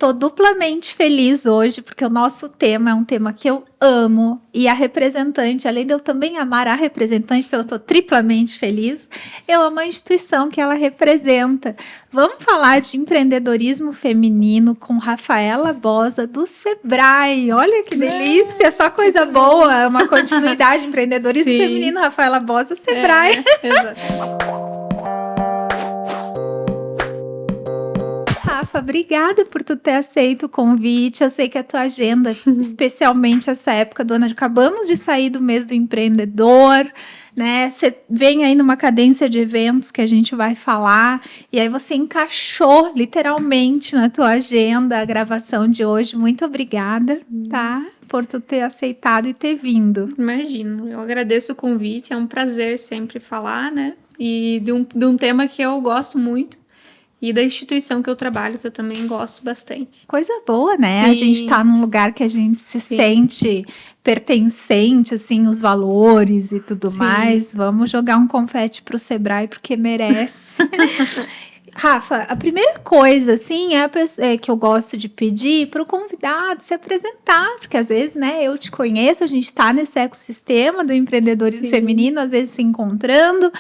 tô duplamente feliz hoje, porque o nosso tema é um tema que eu amo, e a representante, além de eu também amar a representante, então eu tô triplamente feliz, eu amo a instituição que ela representa. Vamos falar de empreendedorismo feminino com Rafaela Bosa, do Sebrae. Olha que delícia, só coisa boa, uma continuidade, empreendedorismo feminino, Rafaela Bosa, Sebrae. Exato. Rafa, obrigada por tu ter aceito o convite. Eu sei que a tua agenda, especialmente essa época do ano, acabamos de sair do mês do empreendedor, né? Você vem aí numa cadência de eventos que a gente vai falar, e aí você encaixou literalmente na tua agenda a gravação de hoje. Muito obrigada, tá? Por tu ter aceitado e ter vindo. Imagino, eu agradeço o convite, é um prazer sempre falar, né? E de um tema que eu gosto muito. E da instituição que eu trabalho, que eu também gosto bastante. Coisa boa, né? Sim. A gente tá num lugar que a gente se sente pertencente, assim, os valores e tudo mais. Vamos jogar um confete pro Sebrae, porque merece. Rafa, a primeira coisa, assim, é que eu gosto de pedir para o convidado se apresentar, porque às vezes, né, eu te conheço, a gente está nesse ecossistema do empreendedorismo feminino, às vezes se encontrando,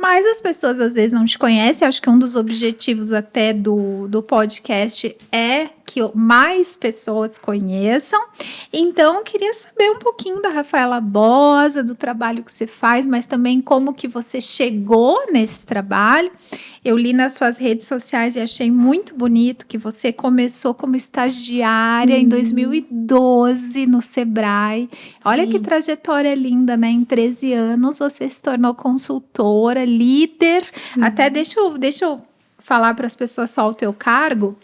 mas as pessoas às vezes não te conhecem. Acho que um dos objetivos até do podcast é que mais pessoas conheçam. Então, eu queria saber um pouquinho da Rafaela Bosa, do trabalho que você faz, mas também como que você chegou nesse trabalho. Eu li nas suas redes sociais e achei muito bonito que você começou como estagiária em 2012 no Sebrae. Olha que trajetória linda, né? Em 13 anos você se tornou consultora, líder. Até deixa eu falar para as pessoas só o teu cargo.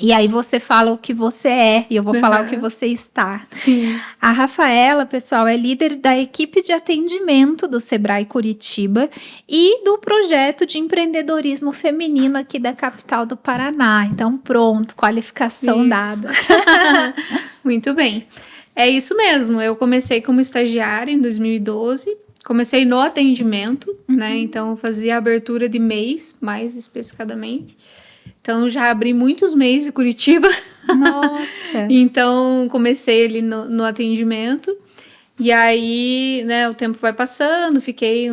E aí você fala o que você é e eu vou falar o que você está. Sim. A Rafaela, pessoal, é líder da equipe de atendimento do Sebrae Curitiba e do projeto de empreendedorismo feminino aqui da capital do Paraná. Então, pronto, qualificação dada. Muito bem. É isso mesmo, eu comecei como estagiária em 2012. Comecei no atendimento, né? Então, fazia a abertura de mês, mais especificadamente. Então, já abri muitos mês de Curitiba. Nossa! Então, comecei ali no atendimento. E aí, né, o tempo vai passando. Fiquei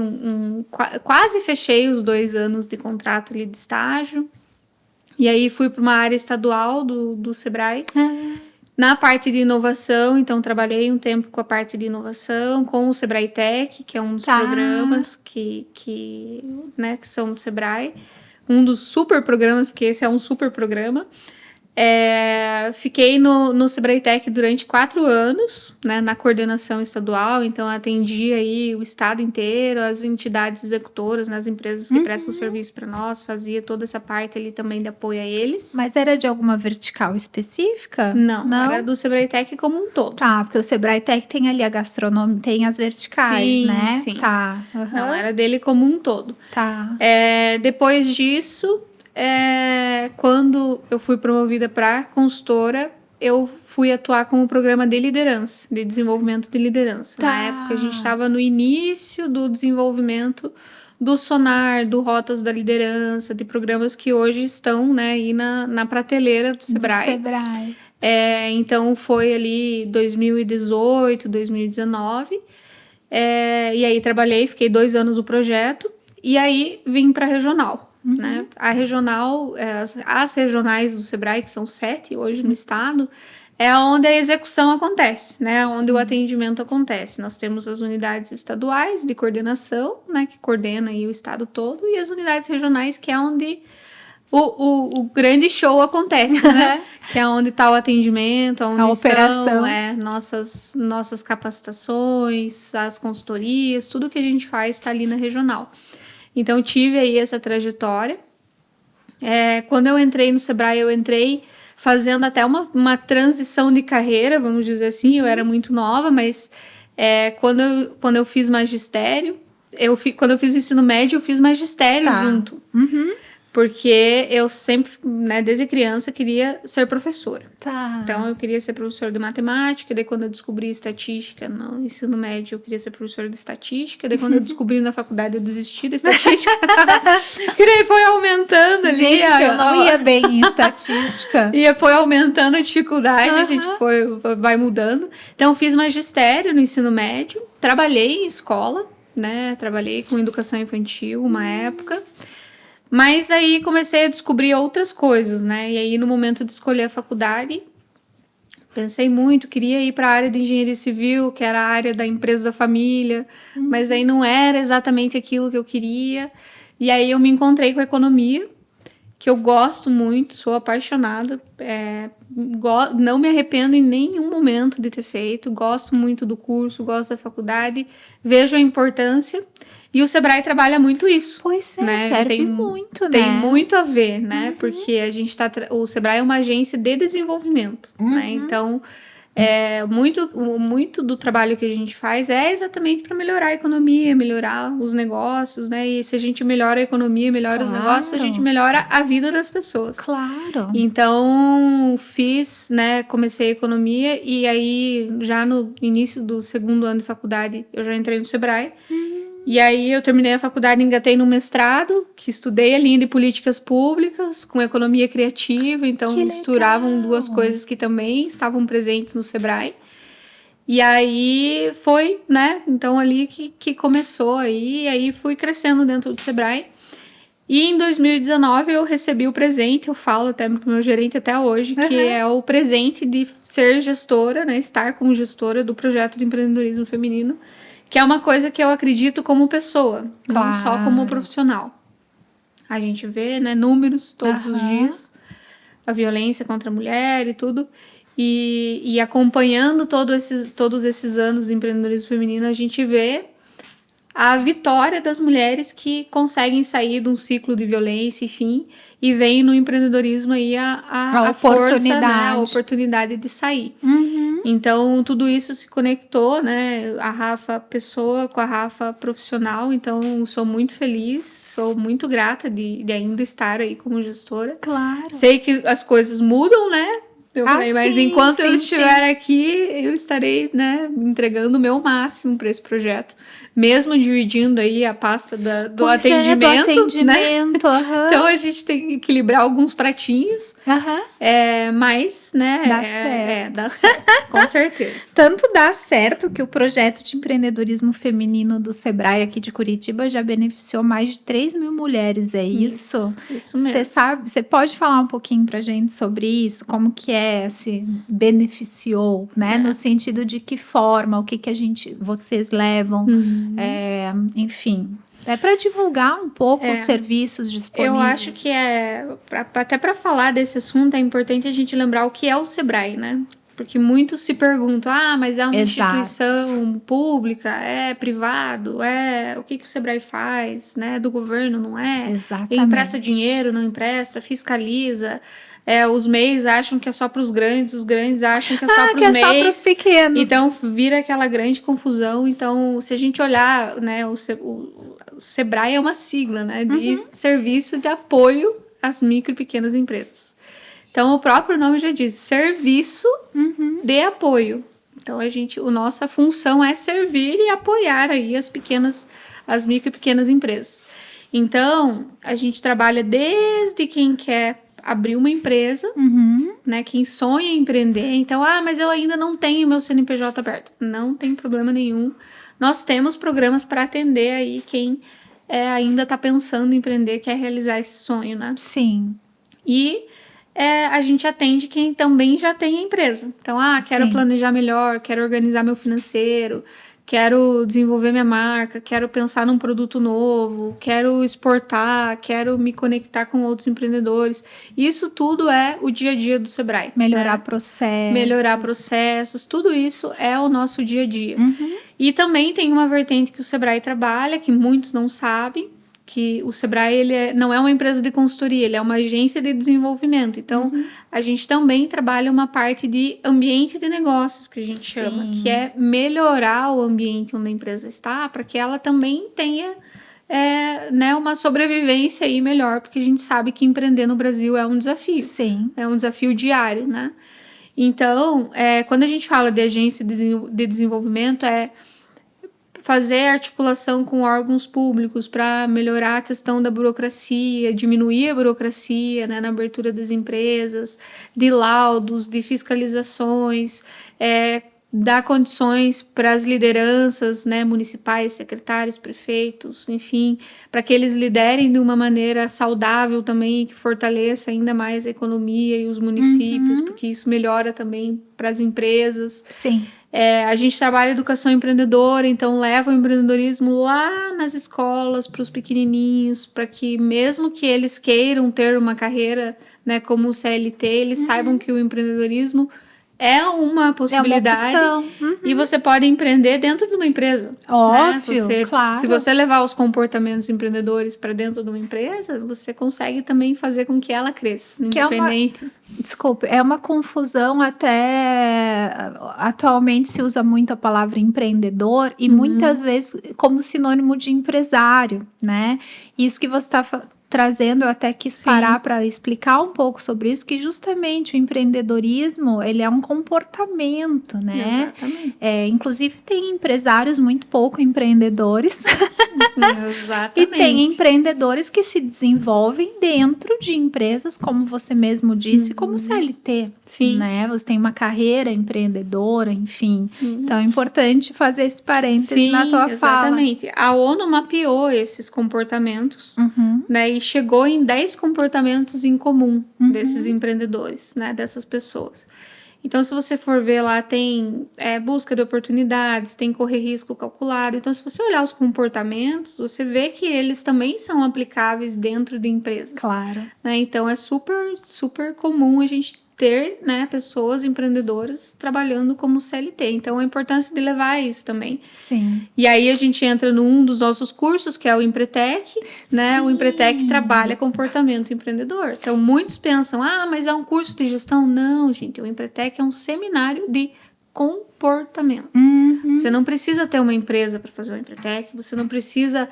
quase fechei os 2 anos de contrato ali de estágio. E aí, fui para uma área estadual do Sebrae. Na parte de inovação, então trabalhei um tempo com a parte de inovação, com o Sebrae Tech, que é um dos programas que são do Sebrae. Um dos super programas, porque esse é um super programa. Fiquei no Sebrae Tech durante 4 anos, né, na coordenação estadual, então atendi aí o estado inteiro, as entidades executoras, nas empresas que prestam serviço para nós, fazia toda essa parte ali também de apoio a eles. Mas era de alguma vertical específica? Não, era do Sebrae Tech como um todo. Tá, porque o Sebrae Tech tem ali a gastronomia, tem as verticais, né? Sim. Tá. Não, era dele como um todo. Tá. Depois disso, quando eu fui promovida para consultora, eu fui atuar como programa de liderança, de desenvolvimento de liderança. Tá. Na época, a gente estava no início do desenvolvimento do Sonar, do Rotas da Liderança, de programas que hoje estão, né, aí na prateleira do Sebrae. Então, foi ali 2018, 2019. E aí, trabalhei, fiquei 2 anos no projeto. E aí, vim para a regional. Né? A regional, as regionais do Sebrae, que são 7 hoje no estado, é onde a execução acontece, né? Onde o atendimento acontece. Nós temos as unidades estaduais de coordenação, né? Que coordena aí o estado todo, e as unidades regionais, que é onde o grande show acontece, né? Que é onde está o atendimento, onde a operação. Nossas capacitações, as consultorias, tudo que a gente faz está ali na regional. Então, tive aí essa trajetória. Quando eu entrei no Sebrae, eu entrei fazendo até uma transição de carreira, vamos dizer assim. Eu era muito nova, mas quando eu fiz magistério, quando eu fiz o ensino médio, eu fiz magistério junto. Porque eu sempre, né, desde criança, queria ser professora. Tá. Então, eu queria ser professora de matemática. Daí, quando eu descobri estatística no ensino médio, eu queria ser professora de estatística. Daí, quando eu descobri na faculdade, eu desisti da estatística. E daí foi aumentando ali. Gente, eu não ia bem em estatística. E foi aumentando a dificuldade, a gente vai mudando. Então, eu fiz magistério no ensino médio. Trabalhei em escola, né? Trabalhei com educação infantil uma época. Mas aí comecei a descobrir outras coisas, né? E aí, no momento de escolher a faculdade, pensei muito, queria ir para a área de engenharia civil, que era a área da empresa da família, mas aí não era exatamente aquilo que eu queria. E aí eu me encontrei com a economia, que eu gosto muito, sou apaixonada, não me arrependo em nenhum momento de ter feito, gosto muito do curso, gosto da faculdade, vejo a importância. E o Sebrae trabalha muito isso. Pois é, né? serve muito, né? Tem muito a ver, né? Porque a gente o Sebrae é uma agência de desenvolvimento, né? Então, muito do trabalho que a gente faz é exatamente para melhorar a economia, melhorar os negócios, né? E se a gente melhora a economia, melhora os negócios, a gente melhora a vida das pessoas. Claro. Então, comecei a economia e aí, já no início do segundo ano de faculdade, eu já entrei no Sebrae. E aí eu terminei a faculdade, engatei no mestrado, que estudei a linha de políticas públicas com economia criativa, então misturavam duas coisas que também estavam presentes no Sebrae. E aí foi, né, então ali que começou aí fui crescendo dentro do Sebrae. E em 2019 eu recebi o presente, eu falo até pro meu gerente até hoje, que é o presente de ser gestora, né, estar como gestora do projeto de empreendedorismo feminino, que é uma coisa que eu acredito como pessoa, não só como profissional. A gente vê, né, números todos os dias, a violência contra a mulher e tudo. E acompanhando todos esses anos de empreendedorismo feminino, a gente vê a vitória das mulheres que conseguem sair de um ciclo de violência, enfim, e veem no empreendedorismo aí a força, né, a oportunidade de sair. Então, tudo isso se conectou, né? A Rafa pessoa com a Rafa profissional. Então, sou muito feliz, sou muito grata de ainda estar aí como gestora. Claro. Sei que as coisas mudam, né? Mas enquanto eu estiver aqui, eu estarei, né, entregando o meu máximo para esse projeto. Mesmo dividindo aí a pasta do atendimento, né? Então, a gente tem que equilibrar alguns pratinhos. Mas, né? Dá certo, com certeza. Tanto dá certo que o projeto de empreendedorismo feminino do Sebrae aqui de Curitiba já beneficiou mais de 3 mil mulheres, é isso? Isso mesmo. Você pode falar um pouquinho pra gente sobre isso? Como que se beneficiou, né? No sentido de que forma, o que vocês levam, enfim. É para divulgar um pouco os serviços disponíveis. Eu acho que até para falar desse assunto é importante a gente lembrar o que é o Sebrae, né? Porque muitos se perguntam, mas é uma instituição pública, é privado, o que o Sebrae faz, né? Do governo, não é? Exatamente. Ele empresta dinheiro, não empresta, fiscaliza. Os MEIs acham que é só para os grandes, os grandes acham que é só para os MEIs. Só para os pequenos. Então, vira aquela grande confusão. Então, se a gente olhar, né, o Sebrae é uma sigla, né, de Serviço de Apoio às Micro e Pequenas Empresas. Então, o próprio nome já diz, Serviço de Apoio. Então, nossa função é servir e apoiar aí as micro e pequenas empresas. Então, a gente trabalha desde quem quer abrir uma empresa, né? Quem sonha em empreender. Então, mas eu ainda não tenho meu CNPJ aberto. Não tem problema nenhum. Nós temos programas para atender aí quem ainda está pensando em empreender, quer realizar esse sonho, né? Sim. E a gente atende quem também já tem a empresa. Então, quero planejar melhor, quero organizar meu financeiro, quero desenvolver minha marca, quero pensar num produto novo, quero exportar, quero me conectar com outros empreendedores. Isso tudo é o dia a dia do Sebrae. Melhorar processos, tudo isso é o nosso dia a dia. E também tem uma vertente que o Sebrae trabalha, que muitos não sabem, que o Sebrae ele não é uma empresa de consultoria, ele é uma agência de desenvolvimento. Então, a gente também trabalha uma parte de ambiente de negócios, que a gente chama, que é melhorar o ambiente onde a empresa está, para que ela também tenha né, uma sobrevivência aí melhor, porque a gente sabe que empreender no Brasil é um desafio. Sim. É um desafio diário, né? Então, quando a gente fala de agência de desenvolvimento, fazer articulação com órgãos públicos para melhorar a questão da burocracia, diminuir a burocracia, né, na abertura das empresas, de laudos, de fiscalizações, dar condições para as lideranças, né, municipais, secretários, prefeitos, enfim, para que eles liderem de uma maneira saudável também, que fortaleça ainda mais a economia e os municípios, porque isso melhora também para as empresas. Sim. A gente trabalha educação empreendedora, então leva o empreendedorismo lá nas escolas, para os pequenininhos, para que mesmo que eles queiram ter uma carreira, né, como CLT, eles saibam que o empreendedorismo é uma possibilidade. É uma opção. E você pode empreender dentro de uma empresa. Óbvio, né? claro. Se você levar os comportamentos empreendedores para dentro de uma empresa, você consegue também fazer com que ela cresça, independente. Desculpe, é uma confusão até... Atualmente se usa muito a palavra empreendedor e muitas vezes como sinônimo de empresário, né? Isso que você está trazendo, eu até quis parar para explicar um pouco sobre isso, que justamente o empreendedorismo, ele é um comportamento, né? Exatamente. Inclusive tem empresários muito pouco empreendedores. Exatamente. E tem empreendedores que se desenvolvem dentro de empresas, como você mesmo disse, como CLT. Sim. Né? Você tem uma carreira empreendedora, enfim. Então é importante fazer esse parênteses na tua fala. Exatamente. A ONU mapeou esses comportamentos, né? E chegou em 10 comportamentos em comum desses empreendedores, né? Dessas pessoas. Então, se você for ver lá, tem busca de oportunidades, tem correr risco calculado. Então, se você olhar os comportamentos, você vê que eles também são aplicáveis dentro de empresas. Claro. Né? Então, é super, super comum a gente ter, né, pessoas empreendedoras trabalhando como CLT. Então, a importância de levar isso também. Sim. E aí, a gente entra num dos nossos cursos, que é o Empretec, né? Sim. O Empretec trabalha comportamento empreendedor. Então, muitos pensam, mas é um curso de gestão. Não, gente, o Empretec é um seminário de comportamento. Você não precisa ter uma empresa para fazer o Empretec, você não precisa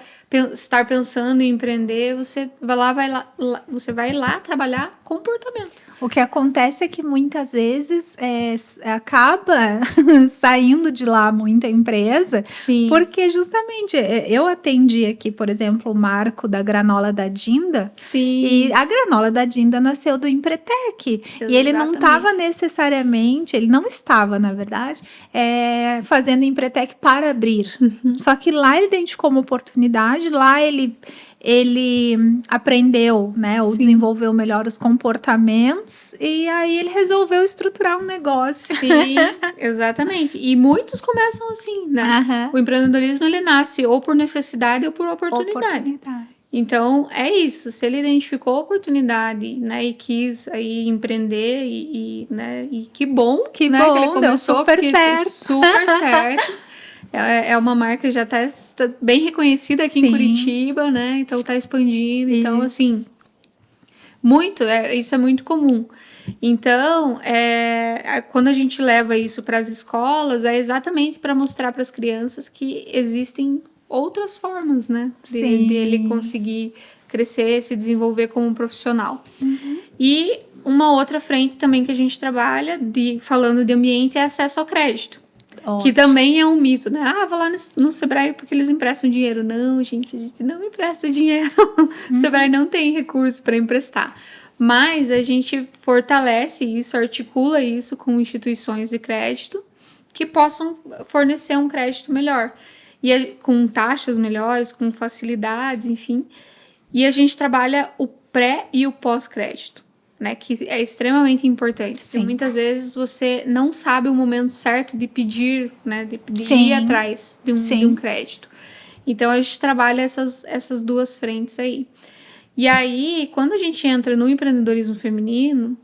estar pensando em empreender, você vai lá trabalhar comportamento. O que acontece é que muitas vezes acaba saindo de lá muita empresa. Sim. Porque justamente eu atendi aqui, por exemplo, o Marco da Granola da Dinda. Sim. E a Granola da Dinda nasceu do Empretec. Exatamente. E ele não estava necessariamente, ele não estava, na verdade, fazendo Empretec para abrir. Só que lá ele identificou uma oportunidade, lá ele aprendeu, né, ou desenvolveu melhor os comportamentos e aí ele resolveu estruturar um negócio. Sim, exatamente. E muitos começam assim, né? O empreendedorismo, ele nasce ou por necessidade ou por oportunidade. Então, é isso. Se ele identificou a oportunidade, né, e quis aí empreender né, e que bom, né, que ele começou, deu super certo. Super certo. É uma marca que já está bem reconhecida aqui em Curitiba, né? Então está expandindo. Isso. Então, assim, isso é muito comum. Então, quando a gente leva isso para as escolas, é exatamente para mostrar para as crianças que existem outras formas, né? De ele conseguir crescer, se desenvolver como um profissional. E uma outra frente também que a gente trabalha, falando de ambiente, é acesso ao crédito. Ótimo. Que também é um mito, né? Vou lá no Sebrae porque eles emprestam dinheiro. Não, gente, a gente não empresta dinheiro. O Sebrae não tem recurso para emprestar. Mas a gente fortalece isso, articula isso com instituições de crédito que possam fornecer um crédito melhor. E com taxas melhores, com facilidades, enfim. E a gente trabalha o pré e o pós-crédito, né, que é extremamente importante. Porque muitas vezes você não sabe o momento certo de pedir, né, de ir atrás de um crédito. Então, a gente trabalha essas duas frentes aí. E aí, quando a gente entra no empreendedorismo feminino,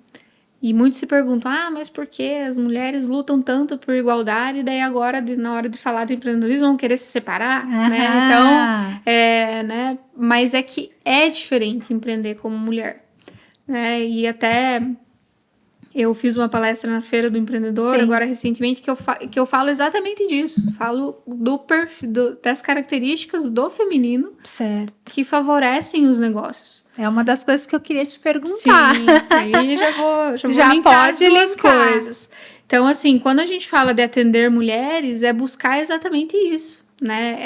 e muitos se perguntam, mas por que as mulheres lutam tanto por igualdade e daí agora, na hora de falar de empreendedorismo, vão querer se separar, né? Então, né, mas é que é diferente empreender como mulher. E até Eu fiz uma palestra na Feira do Empreendedor, agora recentemente, que eu falo exatamente disso. Falo das características do feminino que favorecem os negócios. É uma das coisas que eu queria te perguntar. Sim, aí já linkar as duas coisas. Então, assim, quando a gente fala de atender mulheres, é buscar exatamente isso, né?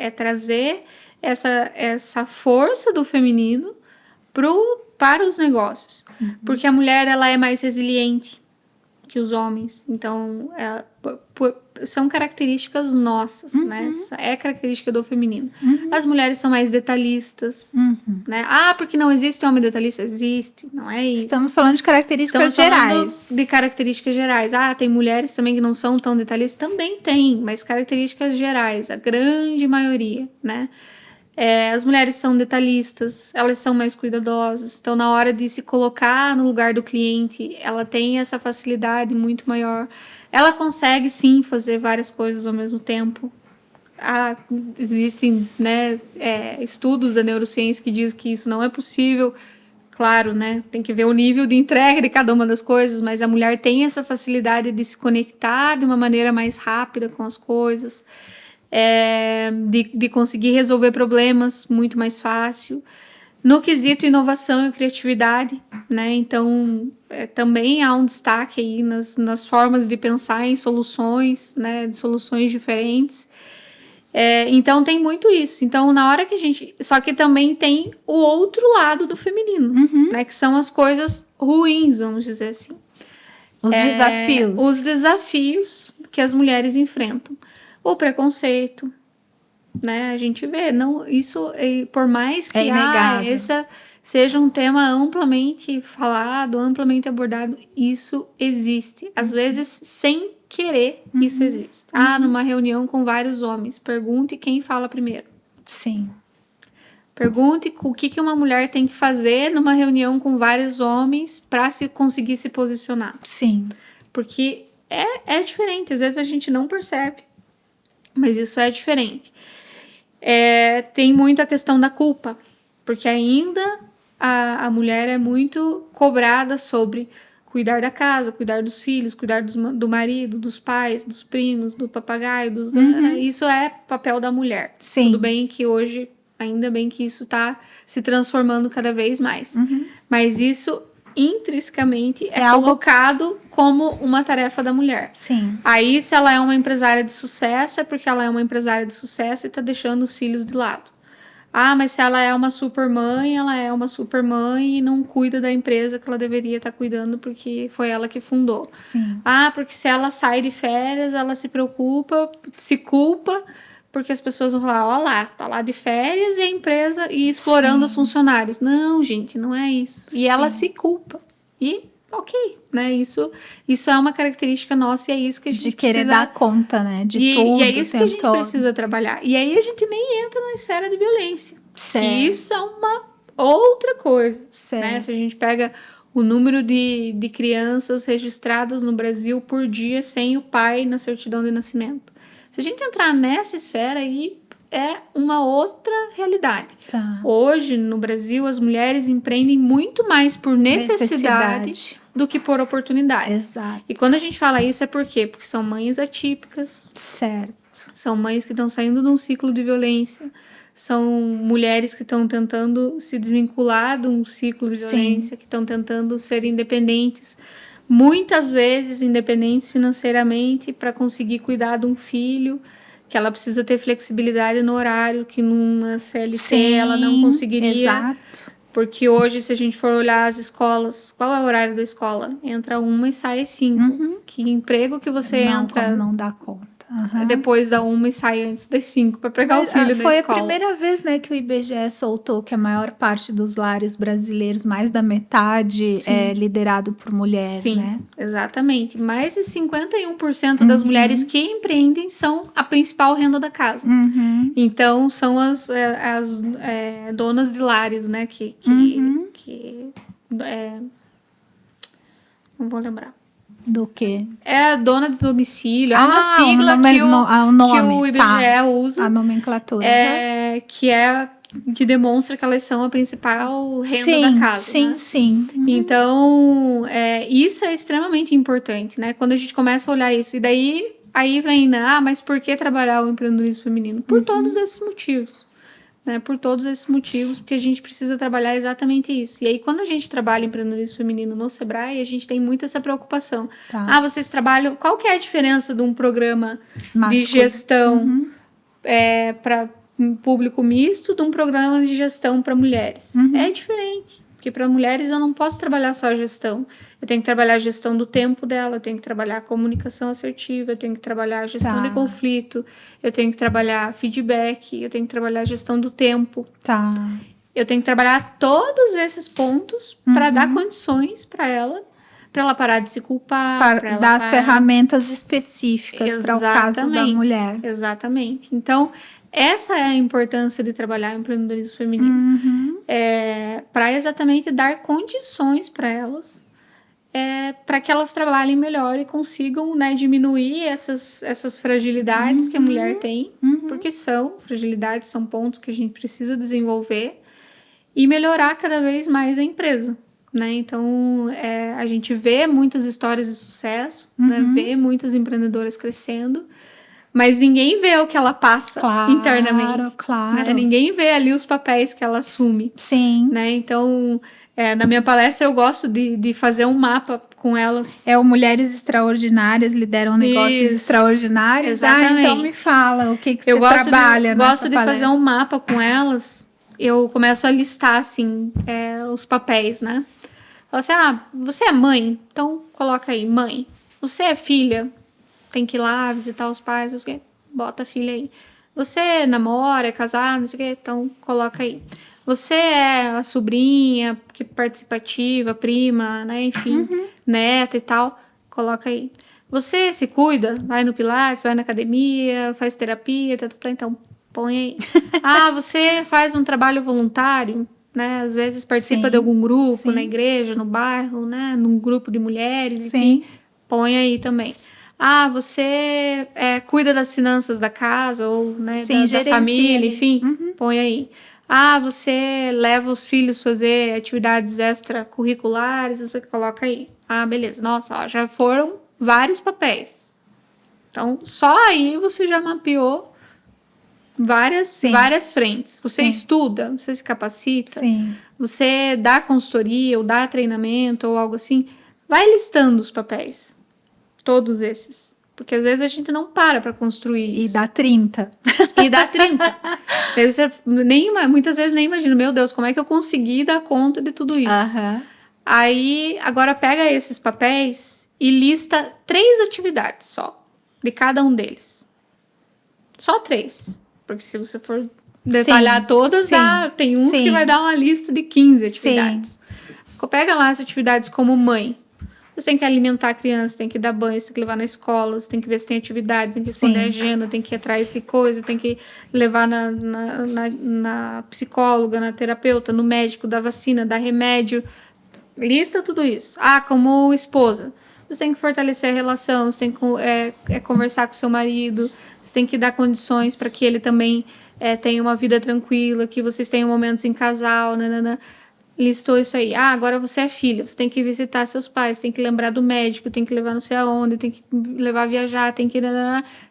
É trazer essa força do feminino para os negócios. Porque a mulher, ela é mais resiliente que os homens. Então, são características nossas, né? É característica do feminino. As mulheres são mais detalhistas, né? Ah, porque não existe homem detalhista? Existe, não é isso. Estamos falando de características gerais. De características gerais. Ah, tem mulheres também que não são tão detalhistas? Também tem, mas características gerais, a grande maioria, né? As mulheres são detalhistas, elas são mais cuidadosas. Então, na hora de se colocar no lugar do cliente, ela tem essa facilidade muito maior. Ela consegue, sim, fazer várias coisas ao mesmo tempo. Existem, né, estudos da neurociência que dizem que isso não é possível. Claro, né, tem que ver o nível de entrega de cada uma das coisas, mas a mulher tem essa facilidade de se conectar de uma maneira mais rápida com as coisas. De conseguir resolver problemas muito mais fácil. No quesito inovação e criatividade, né? Então, também há um destaque aí nas formas de pensar em soluções, né? De soluções diferentes. Então, tem muito isso. Então, na hora que a gente... Só que também tem o outro lado do feminino, né? Que são as coisas ruins, vamos dizer assim. Os desafios. Os desafios que as mulheres enfrentam. O preconceito, né? A gente vê, não, isso, por mais que esse seja um tema amplamente falado, amplamente abordado, isso existe. Às vezes, sem querer, isso existe. Numa reunião com vários homens, pergunte quem fala primeiro. Sim. Pergunte o que uma mulher tem que fazer numa reunião com vários homens para conseguir se posicionar. Sim. Porque é diferente, às vezes a gente não percebe. Mas isso é diferente. Tem muito a questão da culpa, porque ainda a mulher é muito cobrada sobre cuidar da casa, cuidar dos filhos, cuidar do marido, dos pais, dos primos, do papagaio. Isso é papel da mulher. Sim. Tudo bem que hoje, ainda bem que isso está se transformando cada vez mais. Mas isso intrinsecamente é colocado como uma tarefa da mulher. Sim. Aí, se ela é uma empresária de sucesso, é porque ela é uma empresária de sucesso e está deixando os filhos de lado. Mas se ela é uma super mãe, ela é uma super mãe e não cuida da empresa que ela deveria estar cuidando porque foi ela que fundou. Sim. Porque se ela sai de férias, ela se culpa, porque as pessoas vão falar, ó lá, tá lá de férias e a empresa e explorando os funcionários. Não, gente, não é isso. E ela se culpa. E, ok, né? Isso é uma característica nossa e é isso que a gente precisa... De querer dar conta, né? De tudo, e é isso que a gente precisa trabalhar. E aí a gente nem entra na esfera de violência. Certo. Que isso é uma outra coisa. Certo. Né? Se a gente pega o número de crianças registradas no Brasil por dia sem o pai na certidão de nascimento. Se a gente entrar nessa esfera aí, é uma outra realidade. Tá. Hoje, no Brasil, as mulheres empreendem muito mais por necessidade do que por oportunidade. Exato. E quando a gente fala isso, é por quê? Porque são mães atípicas. Certo. São mães que estão saindo de um ciclo de violência. São mulheres que estão tentando se desvincular de um ciclo de violência, que estão tentando ser independentes. Muitas vezes independentes financeiramente para conseguir cuidar de um filho, que ela precisa ter flexibilidade no horário, que numa CLT ela não conseguiria. Exato. Porque hoje, se a gente for olhar as escolas, qual é o horário da escola? Entra 1 e sai às 5. Que emprego que você entra... Não dá conta. Depois da 1 e sai antes das 5 para pegar o filho da escola. Foi a primeira vez, né, que o IBGE soltou que a maior parte dos lares brasileiros, mais da metade, é liderado por mulher, né? Exatamente. Mais de 51% das mulheres que empreendem são a principal renda da casa. Então, são as donas de lares, né, não vou lembrar. Do quê? É dona de domicílio. É uma sigla que o IBGE usa. A nomenclatura. Que que demonstra que elas são a principal renda da casa. Sim, né? sim. Então, isso é extremamente importante, né? Quando a gente começa a olhar isso. E daí, aí vem, né? Mas por que trabalhar o empreendedorismo feminino? Por todos esses motivos. Né? Por todos esses motivos, porque a gente precisa trabalhar exatamente isso. E aí, quando a gente trabalha empreendedorismo feminino no Sebrae, a gente tem muito essa preocupação. Tá. Vocês trabalham... Qual que é a diferença de um programa de gestão para um público misto de um programa de gestão para mulheres? É diferente. Porque para mulheres eu não posso trabalhar só a gestão. Eu tenho que trabalhar a gestão do tempo dela, eu tenho que trabalhar a comunicação assertiva, eu tenho que trabalhar a gestão de conflito, eu tenho que trabalhar feedback, eu tenho que trabalhar a gestão do tempo. Eu tenho que trabalhar todos esses pontos para dar condições para ela parar de se culpar. Para dar as ferramentas específicas para o caso da mulher. Exatamente. Então, essa é a importância de trabalhar empreendedorismo feminino. Para exatamente dar condições para elas, para que elas trabalhem melhor e consigam, né, diminuir essas fragilidades que a mulher tem, porque são fragilidades, são pontos que a gente precisa desenvolver e melhorar cada vez mais a empresa. Né? Então, a gente vê muitas histórias de sucesso, né? Vê muitas empreendedoras crescendo, mas ninguém vê o que ela passa internamente. Claro. Né? Ninguém vê ali os papéis que ela assume. Sim. Né? Então, na minha palestra, eu gosto de fazer um mapa com elas. O Mulheres Extraordinárias Lideram Negócios Extraordinários. Exatamente. Então me fala o que você trabalha nessa gosto de fazer um mapa com elas. Eu começo a listar, assim, os papéis, né? Fala assim, você é mãe? Então, coloca aí, mãe. Você é filha? Tem que ir lá visitar os pais, não sei o quê. Bota a filha aí. Você namora, é casado, não sei o quê. Então, coloca aí. Você é a sobrinha, que participativa, prima, né? Enfim, neta e tal. Coloca aí. Você se cuida? Vai no Pilates, vai na academia, faz terapia, então põe aí. Você faz um trabalho voluntário? Né? Às vezes participa de algum grupo na igreja, no bairro, né? Num grupo de mulheres, enfim, põe aí também. Você cuida das finanças da casa ou, né, da família, enfim, põe aí. Você leva os filhos a fazer atividades extracurriculares, você coloca aí. Beleza. Nossa, já foram vários papéis. Então, só aí você já mapeou várias frentes. Você estuda, você se capacita, você dá consultoria ou dá treinamento ou algo assim. Vai listando os papéis. Todos esses. Porque às vezes a gente não para construir isso. E dá 30. Daí você muitas vezes nem imagina, meu Deus, como é que eu consegui dar conta de tudo isso? Aí, agora pega esses papéis e lista 3 atividades só, de cada um deles. Só 3. Porque se você for detalhar todas, tem uns que vai dar uma lista de 15 atividades. Pega lá as atividades como mãe. Você tem que alimentar a criança, tem que dar banho, você tem que levar na escola, você tem que ver se tem atividade, tem que responder a agenda, tem que ir atrás de coisa, tem que levar na psicóloga, na terapeuta, no médico, dar vacina, dar remédio. Lista tudo isso. Como esposa. Você tem que fortalecer a relação, você tem que conversar com o seu marido, você tem que dar condições para que ele também tenha uma vida tranquila, que vocês tenham momentos em casal, nanana. Listou isso aí. Agora você é filha, você tem que visitar seus pais, tem que lembrar do médico, tem que levar não sei aonde, tem que levar a viajar, tem que...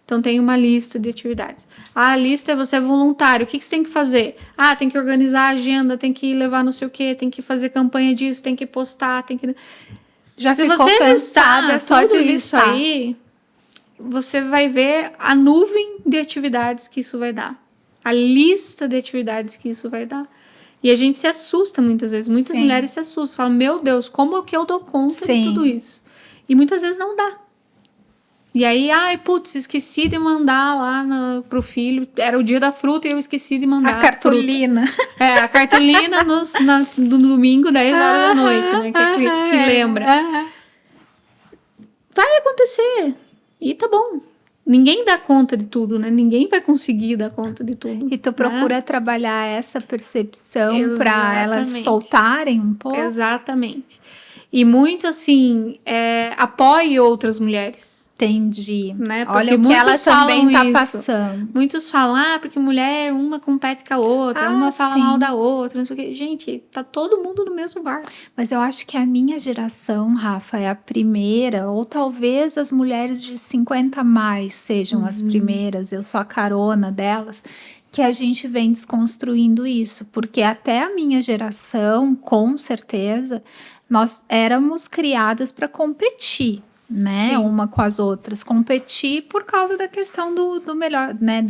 Então tem uma lista de atividades. A lista é você é voluntário, o que você tem que fazer? Tem que organizar a agenda, tem que levar não sei o quê, tem que fazer campanha disso, tem que postar, tem que... Já se ficou cansada só de isso aí, você vai ver a nuvem de atividades que isso vai dar. A lista de atividades que isso vai dar. E a gente se assusta muitas vezes. Muitas mulheres se assustam. Falam, meu Deus, como é que eu dou conta de tudo isso? E muitas vezes não dá. E aí, esqueci de mandar lá pro filho. Era o dia da fruta e eu esqueci de mandar. A cartolina. A cartolina no domingo, 10 horas da noite, né? Que lembra. Vai acontecer. E tá bom. Ninguém dá conta de tudo, né? Ninguém vai conseguir dar conta de tudo. E tu procura trabalhar essa percepção para elas soltarem um pouco? Exatamente. E muito, assim, apoie outras mulheres. Entendi. Né? Olha o que ela também tá passando. Muitos falam, porque mulher, uma compete com a outra, uma fala mal da outra, não sei o quê. Gente, tá todo mundo no mesmo barco. Mas eu acho que a minha geração, Rafa, é a primeira, ou talvez as mulheres de 50 a mais sejam as primeiras, eu sou a carona delas, que a gente vem desconstruindo isso, porque até a minha geração, com certeza, nós éramos criadas para competir, né? Sim. Uma com as outras, competir por causa da questão do melhor, né?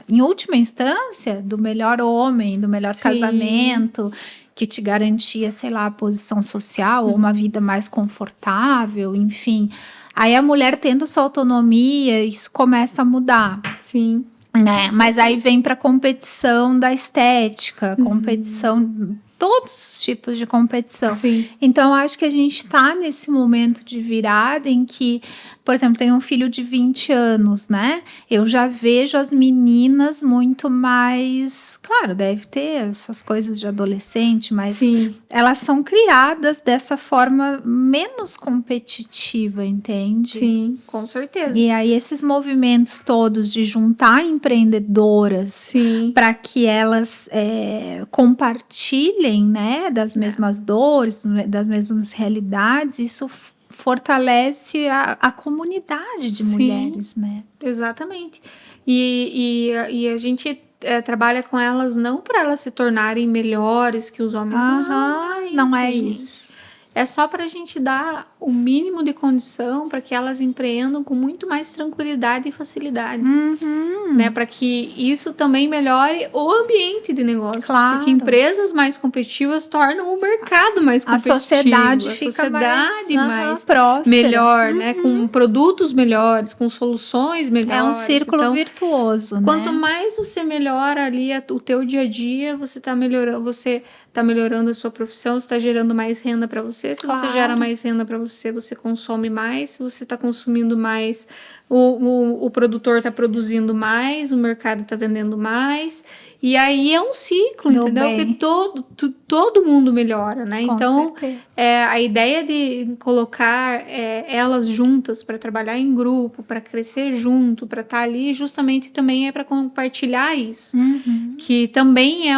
Em última instância, do melhor homem, do melhor Sim. casamento, que te garantia, sei lá, a posição social, ou uma vida mais confortável, enfim. Aí a mulher tendo sua autonomia, isso começa a mudar. Sim. Né? Mas aí vem para a competição da estética, competição, todos os tipos de competição. Sim. Então, eu acho que a gente está nesse momento de virada em que, por exemplo, tem um filho de 20 anos, né? Eu já vejo as meninas muito mais... Claro, deve ter essas coisas de adolescente, mas Sim. elas são criadas dessa forma menos competitiva, entende? Sim, com certeza. E aí, esses movimentos todos de juntar empreendedoras para que elas compartilhem, né, das mesmas dores, das mesmas realidades, isso fortalece a comunidade de mulheres, né? Exatamente. E a gente trabalha com elas não para elas se tornarem melhores que os homens. Não é isso. É só para a gente dar o mínimo de condição para que elas empreendam com muito mais tranquilidade e facilidade. Né? Para que isso também melhore o ambiente de negócios. Claro. Porque empresas mais competitivas tornam o mercado mais competitivo. A sociedade fica mais próspera. Melhor, né? Com produtos melhores, com soluções melhores. É um círculo virtuoso, né? Quanto mais você melhora ali o teu dia a dia, você está melhorando a sua profissão, você está gerando mais renda para você. Se você gera mais renda para você, você consome mais. Se você está consumindo mais, o produtor está produzindo mais, o mercado está vendendo mais. E aí é um ciclo, entendeu? Que todo mundo melhora, né? Com então, certeza. A ideia de colocar elas juntas para trabalhar em grupo, para crescer junto, para estar ali, justamente também é para compartilhar isso. Que também é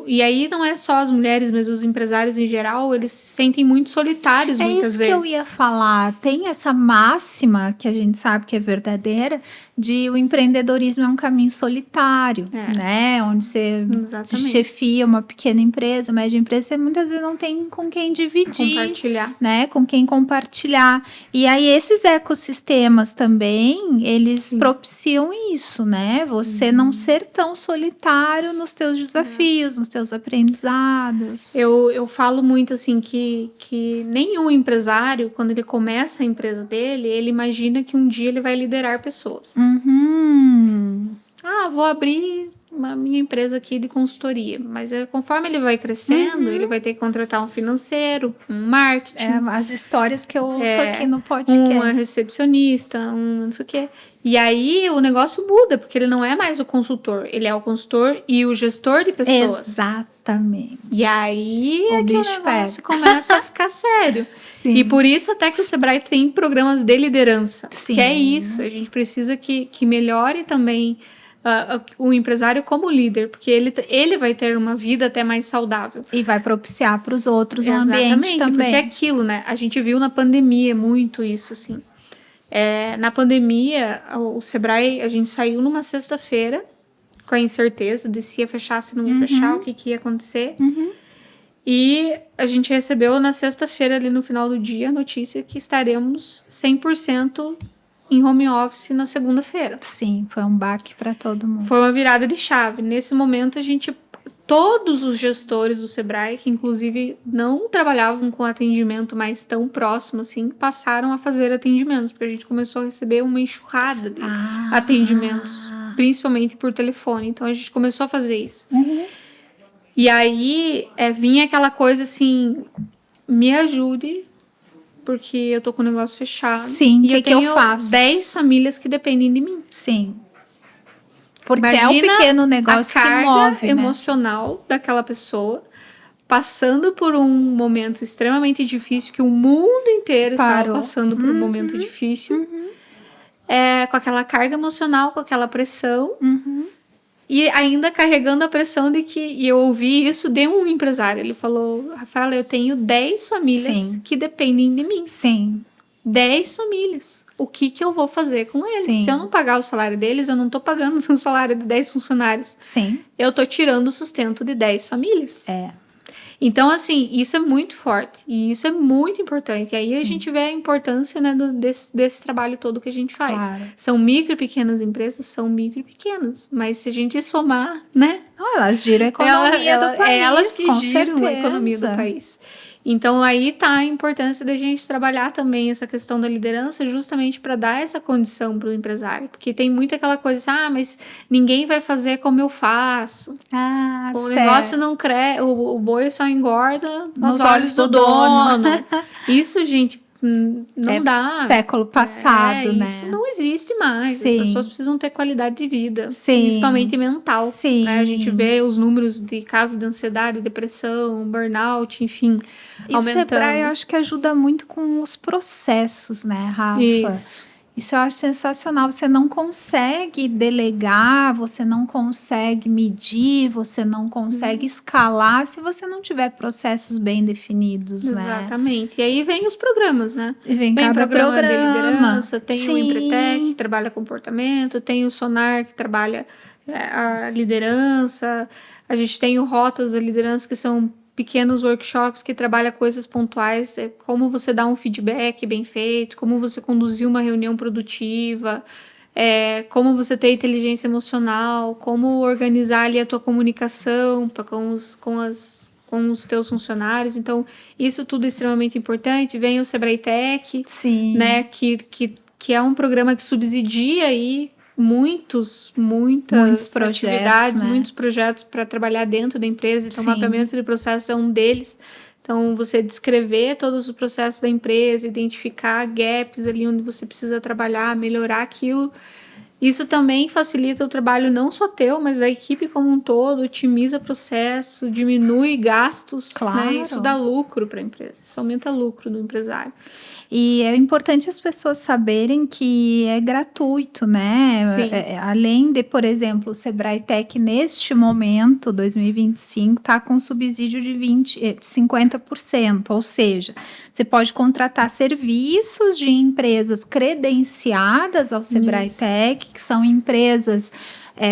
e aí não é só as mulheres, mas os empresários em geral, eles se sentem muito solitários muitas vezes. É isso que eu ia falar. Tem essa máxima que a gente sabe que é verdadeira, de o empreendedorismo é um caminho solitário, né? Onde você chefia uma pequena empresa, média empresa, você muitas vezes não tem com quem dividir. Compartilhar. Né? Com quem compartilhar. E aí esses ecossistemas também, eles propiciam isso, né? Você não ser tão solitário nos teus desafios, nos teus aprendizados. Eu falo muito assim que nenhum empresário, quando ele começa a empresa dele, ele imagina que um dia ele vai liderar pessoas. Vou abrir a minha empresa aqui de consultoria. Mas conforme ele vai crescendo, ele vai ter que contratar um financeiro, um marketing. As histórias que eu ouço aqui no podcast. Uma recepcionista, não sei o quê. E aí o negócio muda, porque ele não é mais o consultor. Ele é o consultor e o gestor de pessoas. Exatamente. E aí o negócio começa a ficar sério. Sim. E por isso até que o Sebrae tem programas de liderança. Sim. Que é isso. A gente precisa que melhore também o empresário como líder, porque ele vai ter uma vida até mais saudável. E vai propiciar para os outros um ambiente também. Porque é aquilo, né? A gente viu na pandemia muito isso, assim. Na pandemia, o Sebrae, a gente saiu numa sexta-feira com a incerteza de se ia fechar, se não ia fechar, o que ia acontecer. E a gente recebeu na sexta-feira, ali no final do dia, a notícia que estaremos 100% em home office na segunda-feira. Sim, foi um baque para todo mundo. Foi uma virada de chave. Nesse momento, todos os gestores do Sebrae, que inclusive não trabalhavam com atendimento mais tão próximo assim, passaram a fazer atendimentos, porque a gente começou a receber uma enxurrada de atendimentos, principalmente por telefone. Então a gente começou a fazer isso. E aí vinha aquela coisa assim, me ajude, porque eu tô com o negócio fechado. Sim, e que eu faço? 10 famílias que dependem de mim. Sim. Porque é o pequeno negócio que move, emocional daquela pessoa passando por um momento extremamente difícil, que o mundo inteiro estava passando por um momento difícil, com aquela carga emocional, com aquela pressão, e ainda carregando a pressão de que... E eu ouvi isso de um empresário. Ele falou, Rafaela, eu tenho 10 famílias que dependem de mim. 10 famílias. O que eu vou fazer com eles? Se eu não pagar o salário deles, eu não tô pagando o salário de 10 funcionários. Eu tô tirando o sustento de 10 famílias. Então, assim, isso é muito forte. E isso é muito importante. E aí a gente vê a importância, né, desse trabalho todo que a gente faz. São micro e pequenas empresas, são micro e pequenas. Mas se a gente somar, né? Elas giram a economia do país, elas que giram a economia do país. Então, aí tá a importância da gente trabalhar também essa questão da liderança justamente para dar essa condição para o empresário. Porque tem muito aquela coisa assim, mas ninguém vai fazer como eu faço. O negócio não cresce, o boi só engorda nos olhos do dono. Isso, gente, não dá. Século passado, né? Isso não existe mais. As pessoas precisam ter qualidade de vida, principalmente mental. Né? A gente vê os números de casos de ansiedade, depressão, burnout, enfim, e aumentando. O Sebrae, eu acho que ajuda muito com os processos, né, Rafa? Isso eu acho sensacional. Você não consegue delegar, você não consegue medir, você não consegue escalar se você não tiver processos bem definidos, né? Exatamente. E aí vem os programas, né? Vem programa de liderança, tem o Empretec, que trabalha comportamento, tem o Sonar, que trabalha a liderança, a gente tem o Rotas da Liderança, que são pequenos workshops que trabalham coisas pontuais, como você dar um feedback bem feito, como você conduzir uma reunião produtiva, como você ter inteligência emocional, como organizar ali a tua comunicação com os teus funcionários. Então, isso tudo é extremamente importante. Vem o Sebrae Tech, né, que é um programa que subsidia aí muitas atividades, muitos projetos para trabalhar dentro da empresa. Então, o mapeamento de processo é um deles. Então, você descrever todos os processos da empresa, identificar gaps ali onde você precisa trabalhar, melhorar aquilo. Isso também facilita o trabalho não só teu, mas da equipe como um todo, otimiza o processo, diminui gastos, né? Isso dá lucro para a empresa, isso aumenta o lucro do empresário. E é importante as pessoas saberem que é gratuito, né? Além de, por exemplo, o Sebrae Tech, neste momento, 2025, está com subsídio de 50%. Ou seja, você pode contratar serviços de empresas credenciadas ao Sebrae Tech, que são empresas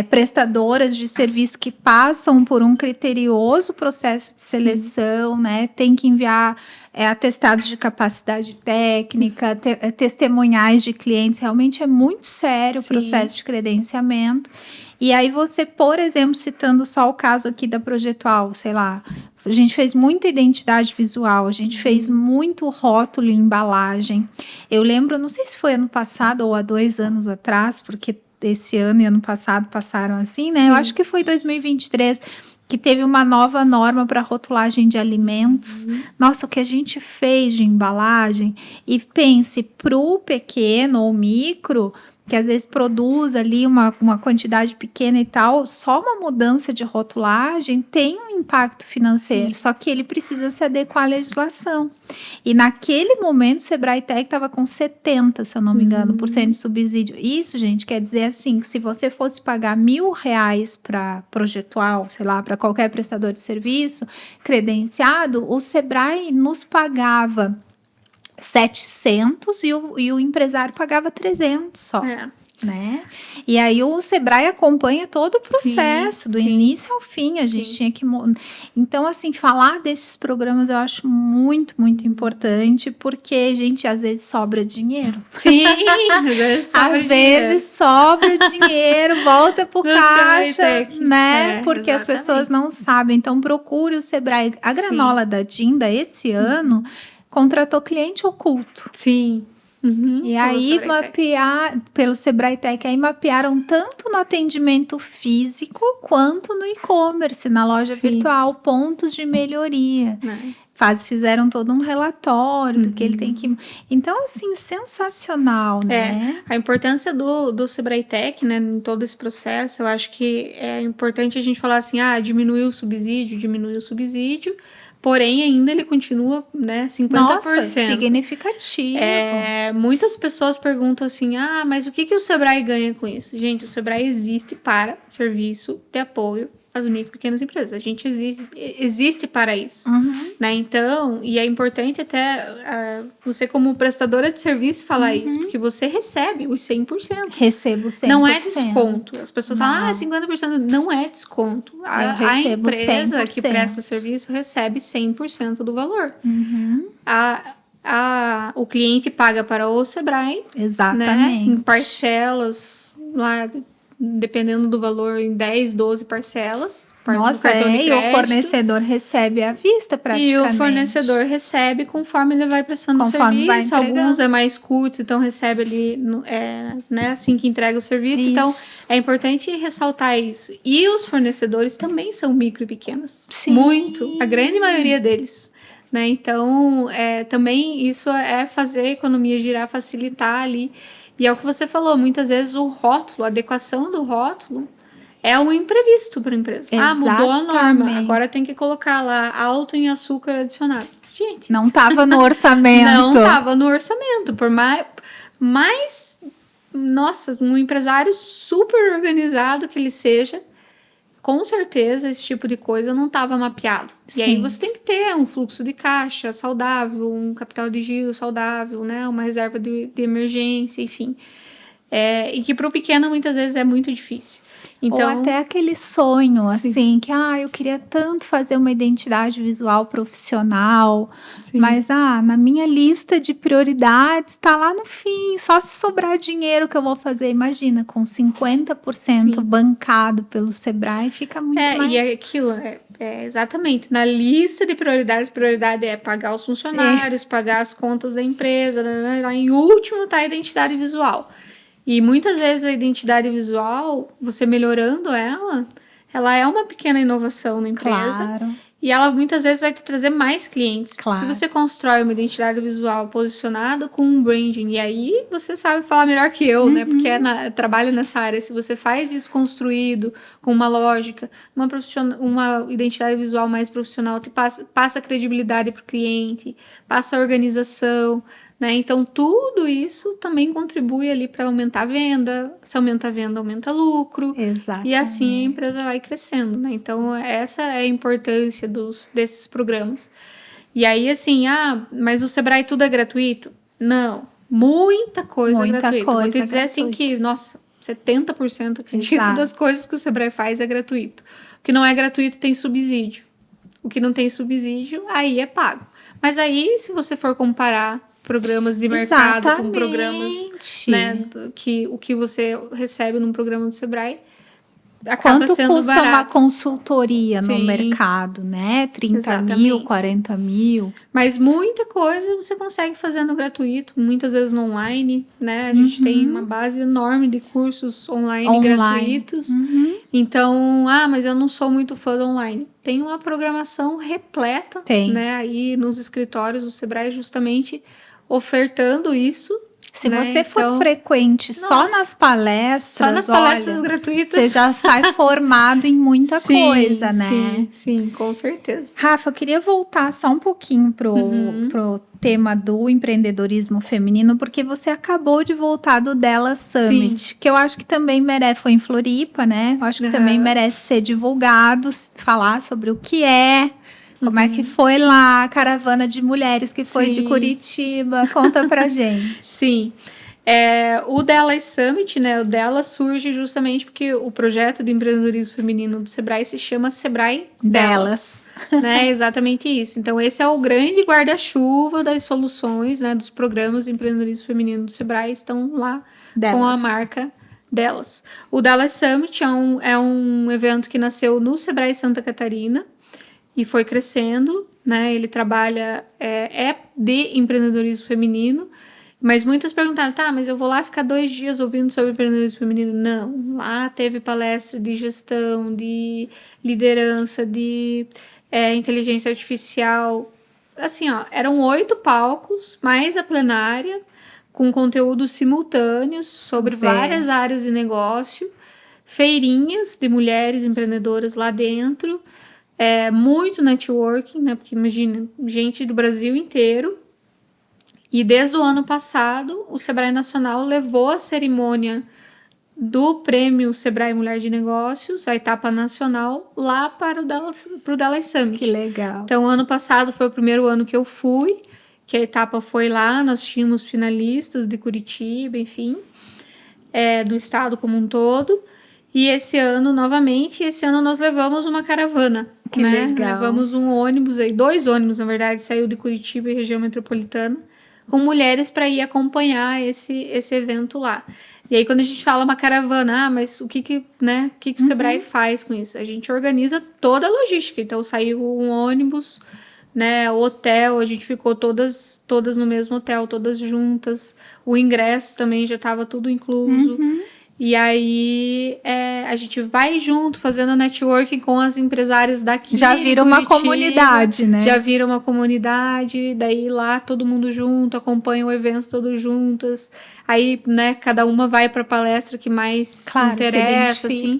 prestadoras de serviço que passam por um criterioso processo de seleção, né? Tem que enviar atestados de capacidade técnica, testemunhais de clientes. Realmente é muito sério o processo de credenciamento. E aí você, por exemplo, citando só o caso aqui da Projetual, sei lá, a gente fez muita identidade visual, a gente fez muito rótulo e embalagem. Eu lembro, não sei se foi ano passado ou há 2 anos atrás, porque esse ano e ano passado passaram assim, né? Eu acho que foi 2023 que teve uma nova norma para rotulagem de alimentos. Nossa, o que a gente fez de embalagem. E pense, para o pequeno ou micro, que às vezes produz ali uma quantidade pequena e tal, só uma mudança de rotulagem tem um impacto financeiro, só que ele precisa se adequar à legislação. E naquele momento o Sebrae Tech estava com 70%, se eu não me engano, por cento de subsídio. Isso, gente, quer dizer assim, que se você fosse pagar R$1.000 para Projetual, sei lá, para qualquer prestador de serviço credenciado, o Sebrae nos pagava 700 e o empresário pagava 300 só. Né? E aí o Sebrae acompanha todo o processo, do início ao fim, a gente tinha que... Então, assim, falar desses programas eu acho muito, muito importante, porque, gente, às vezes sobra dinheiro. Às vezes sobra dinheiro, volta pro caixa, né? Porque as pessoas não sabem. Então, procure o Sebrae. A Granola da Dinda, esse ano, contratou cliente oculto. E aí pelo Sebrae Tech, aí mapearam tanto no atendimento físico quanto no e-commerce, na loja virtual, pontos de melhoria. Fizeram todo um relatório do que ele tem que... Então, assim, sensacional, né? A importância do Sebrae Tech, né, em todo esse processo, eu acho que é importante a gente falar assim, diminuiu o subsídio, porém ainda ele continua, né, 50%. Nossa, significativo. Muitas pessoas perguntam assim, mas o que o Sebrae ganha com isso? Gente, o Sebrae existe para serviço de apoio às micro e pequenas empresas. A gente existe para isso. Né? Então, e é importante até você como prestadora de serviço falar isso, porque você recebe os 100%. Recebo 100%. Não é desconto. As pessoas falam, 50%. Não é desconto. A empresa 100%. Que presta serviço recebe 100% do valor. O cliente paga para o Sebrae. Exatamente. Né? Em parcelas, lá, dependendo do valor, em 10, 12 parcelas. Nossa, e o fornecedor recebe à vista praticamente. E o fornecedor recebe conforme ele vai prestando o serviço. Alguns é mais curtos, então recebe ali, né, assim que entrega o serviço. Isso. Então, é importante ressaltar isso. E os fornecedores também são micro e pequenas. Sim. Muito. A grande maioria deles. Né? Então, também isso é fazer a economia girar, facilitar ali. E é o que você falou, muitas vezes o rótulo, a adequação do rótulo é um imprevisto para a empresa. Exatamente. Mudou a norma, agora tem que colocar lá alto em açúcar adicionado. Gente, não estava no orçamento. Não estava no orçamento, por mais nossa, um empresário super organizado que ele seja, com certeza esse tipo de coisa não estava mapeado. Sim. E aí você tem que ter um fluxo de caixa saudável, um capital de giro saudável, né? Uma reserva de emergência, enfim. E que para o pequeno muitas vezes é muito difícil. Então, ou até aquele sonho, assim, que eu queria tanto fazer uma identidade visual profissional, sim. Mas na minha lista de prioridades está lá no fim, só se sobrar dinheiro que eu vou fazer. Imagina, com 50% sim. bancado pelo Sebrae, fica muito mais... E é aquilo, exatamente, na lista de prioridades, prioridade é pagar os funcionários, pagar as contas da empresa, lá em último está a identidade visual. E muitas vezes a identidade visual, você melhorando ela é uma pequena inovação na empresa. Claro. E ela muitas vezes vai te trazer mais clientes. Claro. Se você constrói uma identidade visual posicionada com um branding, e aí você sabe falar melhor que eu, né? Porque trabalho nessa área. Se você faz isso construído, com uma lógica, uma identidade visual mais profissional, te passa credibilidade para o cliente, passa organização, né? Então, tudo isso também contribui ali para aumentar a venda. Se aumenta a venda, aumenta lucro. Exatamente. E assim a empresa vai crescendo, né? Então, essa é a importância desses programas. E aí, assim, mas o Sebrae tudo é gratuito? Não. Muita coisa é gratuita. Vou te dizer assim que, nossa, 70% acredito das coisas que o Sebrae faz é gratuito. O que não é gratuito tem subsídio. O que não tem subsídio, aí é pago. Mas aí, se você for comparar programas de mercado exatamente. Com programas, né, o que você recebe num programa do Sebrae acaba quanto sendo custa barato. Uma consultoria Sim. No mercado, né? 30 exatamente. mil, 40 mil. Mas muita coisa você consegue fazer no gratuito, muitas vezes no online, né? A gente tem uma base enorme de cursos online. Gratuitos. Então, mas eu não sou muito fã do online. Tem uma programação repleta, né? Aí nos escritórios do Sebrae justamente ofertando isso. Se você for frequente só nas palestras, gratuitas, você já sai formado em muita coisa, né? Sim, com certeza. Rafa, eu queria voltar só um pouquinho pro tema do empreendedorismo feminino, porque você acabou de voltar do Dela Summit, que eu acho que também foi em Floripa, né? Eu acho que também merece ser divulgado, falar sobre o que é. Como é que foi lá a caravana de mulheres que foi de Curitiba? Conta pra gente. Sim. O Delas Summit, né? O Delas surge justamente porque o projeto de empreendedorismo feminino do Sebrae se chama Sebrae Delas. Né? Exatamente isso. Então, esse é o grande guarda-chuva das soluções, né? Dos programas de empreendedorismo feminino do Sebrae, estão lá com a marca Delas. O Delas Summit é um evento que nasceu no Sebrae Santa Catarina, e foi crescendo, né? Ele trabalha, de empreendedorismo feminino, mas muitas perguntaram, mas eu vou lá ficar 2 dias ouvindo sobre empreendedorismo feminino? Não, lá teve palestra de gestão, de liderança, de inteligência artificial, assim, eram 8 palcos, mais a plenária, com conteúdos simultâneos sobre várias áreas de negócio, feirinhas de mulheres empreendedoras lá dentro, muito networking, né? Porque imagina, gente do Brasil inteiro. E desde o ano passado, o Sebrae Nacional levou a cerimônia do Prêmio Sebrae Mulher de Negócios, a etapa nacional, lá para o Dallas Summit. Que legal. Então, ano passado foi o primeiro ano que eu fui, que a etapa foi lá, nós tínhamos finalistas de Curitiba, enfim, do estado como um todo. E esse ano, novamente, nós levamos uma caravana. Que legal. Levamos um ônibus aí, 2 ônibus, na verdade, saiu de Curitiba e região metropolitana, com mulheres para ir acompanhar esse evento lá. E aí, quando a gente fala uma caravana, mas o que o Sebrae faz com isso? A gente organiza toda a logística. Então, saiu um ônibus, né, o hotel, a gente ficou todas no mesmo hotel, todas juntas. O ingresso também já estava tudo incluso. E aí, a gente vai junto, fazendo networking com as empresárias daqui. Já vira uma comunidade, né? Já vira uma comunidade, daí lá todo mundo junto, acompanha o evento todos juntas. Aí, né, cada uma vai para a palestra que mais interessa, assim.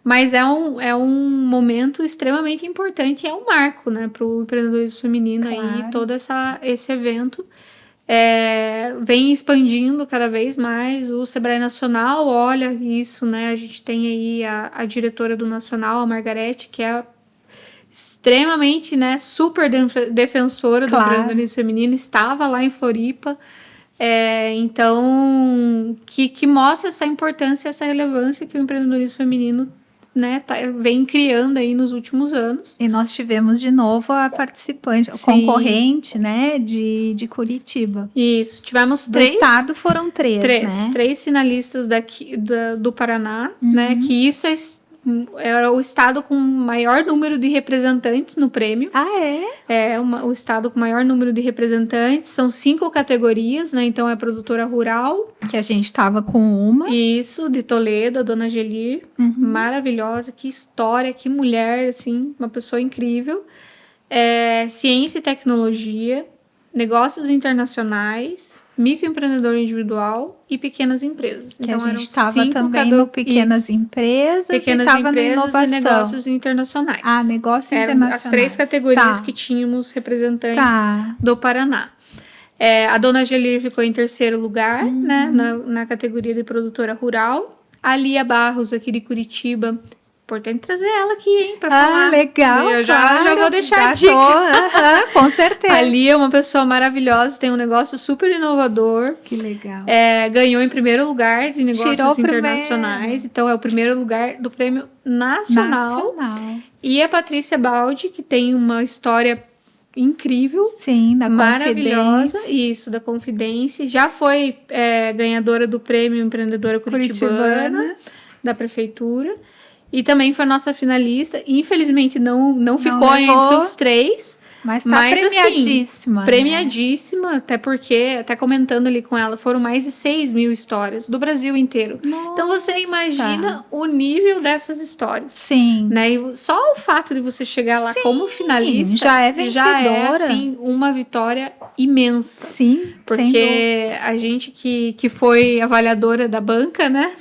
Mas é um momento extremamente importante, é um marco, né, para o empreendedorismo feminino aí, todo esse evento. Vem expandindo cada vez mais. O Sebrae Nacional olha isso, né? A gente tem aí a diretora do Nacional, a Margarete, que é extremamente, né, super defensora do empreendedorismo feminino, estava lá em Floripa. Então, que mostra essa importância, essa relevância que o empreendedorismo feminino, né, vem criando aí nos últimos anos. E nós tivemos de novo a participante, a concorrente, né, de Curitiba. Isso, tivemos do estado foram três, né? 3 finalistas daqui do Paraná, né, que isso era o estado com maior número de representantes no prêmio. O estado com maior número de representantes. São 5 categorias, né? Então, é produtora rural. Que a gente estava com uma. Isso, de Toledo, a dona Gelir. Maravilhosa, que história, que mulher, assim, uma pessoa incrível. Ciência e tecnologia, negócios internacionais, microempreendedor individual e pequenas empresas. Que então, a gente estava também no pequenas empresas e estava na inovação. E negócios internacionais. Negócios internacionais. As 3 categorias que tínhamos representantes do Paraná. A dona Gelir ficou em 3º lugar, né, na categoria de produtora rural. A Lia Barros, aqui de Curitiba. Importante trazer ela aqui, hein, pra falar. Legal, eu já vou deixar a dica. Com certeza. A Lia é uma pessoa maravilhosa, tem um negócio super inovador. Que legal. Ganhou em 1º lugar de negócios internacionais. Então, é o 1º lugar do prêmio nacional. E a Patrícia Baldi, que tem uma história incrível. Sim, da maravilhosa. Confidência. Isso, da Confidência. Já foi ganhadora do prêmio Empreendedora Curitibana da Prefeitura. E também foi nossa finalista. Infelizmente, não ficou entre os 3. Mas premiadíssima. Assim, premiadíssima, até porque, até comentando ali com ela, foram mais de 6.000 histórias do Brasil inteiro. Nossa. Então, você imagina o nível dessas histórias. Sim. Né? E só o fato de você chegar lá como finalista já é vencedora. Já é, assim, uma vitória imensa. Sim, porque a gente que foi avaliadora da banca, né?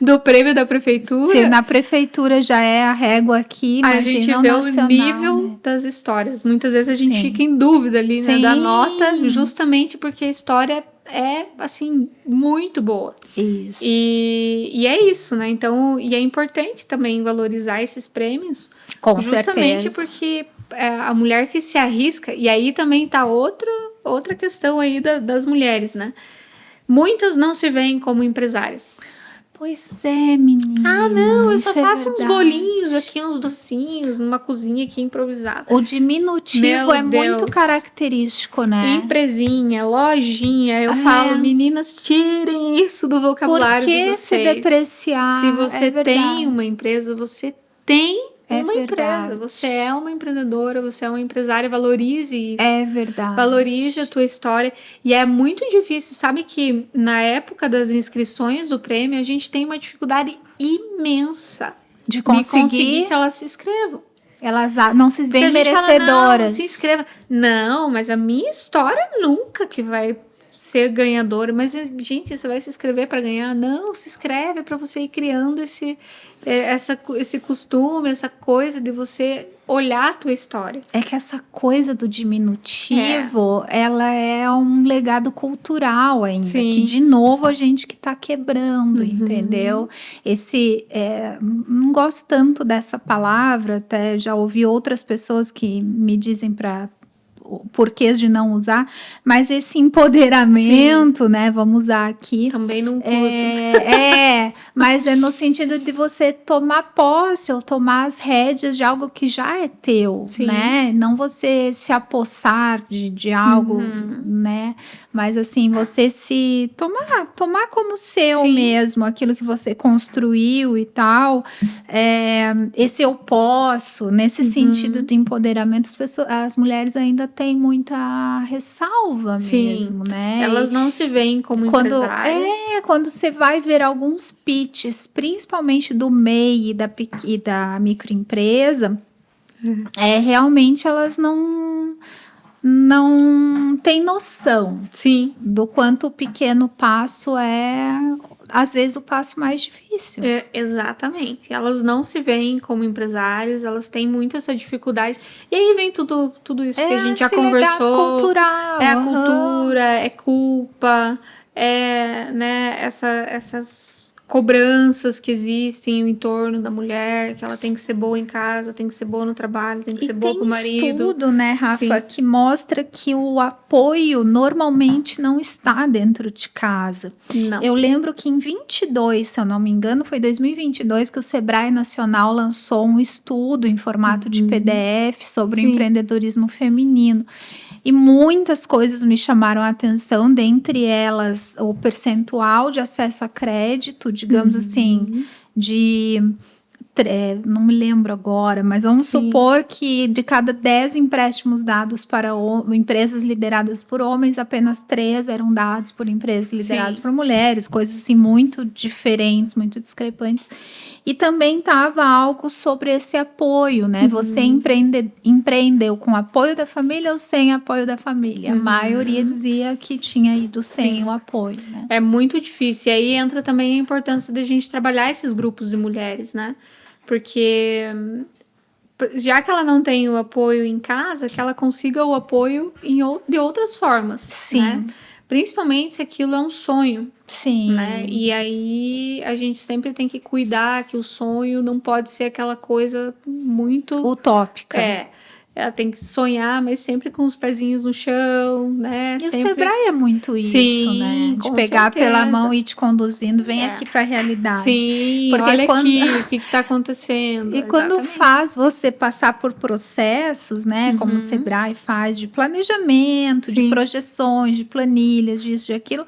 Do prêmio da prefeitura. Se na prefeitura já é a régua aqui, imagina a gente vê o nível das histórias. Muitas vezes a gente fica em dúvida ali, né, da nota, justamente porque a história é, assim, muito boa. Isso. E é isso, né? Então, e é importante também valorizar esses prêmios. Com justamente certeza. Porque a mulher que se arrisca, e aí também tá outra questão aí das mulheres, né? Muitas não se veem como empresárias. Pois é, menina. Não, eu só faço uns bolinhos aqui, uns docinhos, numa cozinha aqui improvisada. O diminutivo muito característico, né? Empresinha, lojinha. Eu falo, meninas, tirem isso do vocabulário de vocês. Por que se depreciar? Se você tem uma empresa, você tem uma empresa. Você é uma empreendedora, você é uma empresária, valorize isso. É verdade. Valorize a tua história. E é muito difícil, sabe que na época das inscrições do prêmio, a gente tem uma dificuldade imensa de conseguir que elas se inscrevam. Elas não se veem merecedoras. Fala, não se inscreva. Não, mas a minha história nunca que vai ser ganhadora. Mas, gente, você vai se inscrever para ganhar? Não, se inscreve para você ir criando esse costume, essa coisa de você olhar a tua história. É que essa coisa do diminutivo, ela é um legado cultural ainda. Sim. Que, de novo, a gente que tá quebrando, entendeu? Não gosto tanto dessa palavra, até já ouvi outras pessoas que me dizem para porquês de não usar, mas esse empoderamento, sim, né, vamos usar aqui. Também não curto. Mas é no sentido de você tomar posse ou tomar as rédeas de algo que já é teu, sim, né, não você se apossar de algo, né, mas assim, você se tomar como seu, sim, mesmo, aquilo que você construiu e tal, esse eu posso, nesse sentido de empoderamento, as mulheres ainda tem muita ressalva, sim, mesmo, né? Elas não se veem como empresárias. Quando você vai ver alguns pitches, principalmente do MEI e da microempresa, realmente elas não têm noção, sim, do quanto o pequeno passo é, às vezes, o passo mais difícil. Exatamente. Elas não se veem como empresárias, elas têm muito essa dificuldade. E aí vem tudo isso que a gente já conversou. Cultural. É a cultura, é culpa, né, essas cobranças que existem em torno da mulher, que ela tem que ser boa em casa, tem que ser boa no trabalho, tem que ser boa pro marido. Tem estudo, né, Rafa, sim, que mostra que o apoio normalmente não está dentro de casa. Não. Eu lembro que em 22, se eu não me engano, foi 2022 que o Sebrae Nacional lançou um estudo em formato de PDF sobre, sim, o empreendedorismo feminino. E muitas coisas me chamaram a atenção, dentre elas o percentual de acesso a crédito, digamos assim, não me lembro agora, mas vamos, sim, supor que de cada 10 empréstimos dados para empresas lideradas por homens, apenas 3 eram dados por empresas lideradas, sim, por mulheres, coisas assim muito diferentes, muito discrepantes. E também estava algo sobre esse apoio, né? Você empreendeu com apoio da família ou sem apoio da família? A maioria dizia que tinha ido sem, sim, o apoio, né? É muito difícil. E aí entra também a importância da gente trabalhar esses grupos de mulheres, né? Porque já que ela não tem o apoio em casa, que ela consiga o apoio de outras formas, sim, né? Principalmente se aquilo é um sonho. Sim. Né? E aí a gente sempre tem que cuidar que o sonho não pode ser aquela coisa muito utópica. Ela tem que sonhar, mas sempre com os pezinhos no chão, né? E sempre... o Sebrae é muito isso, sim, né? De pegar, certeza, pela mão e te conduzindo, vem aqui para a realidade. Sim, porque olha aqui o que está acontecendo. E quando faz você passar por processos, né? Como o Sebrae faz, de planejamento, sim, de projeções, de planilhas, disso, de aquilo,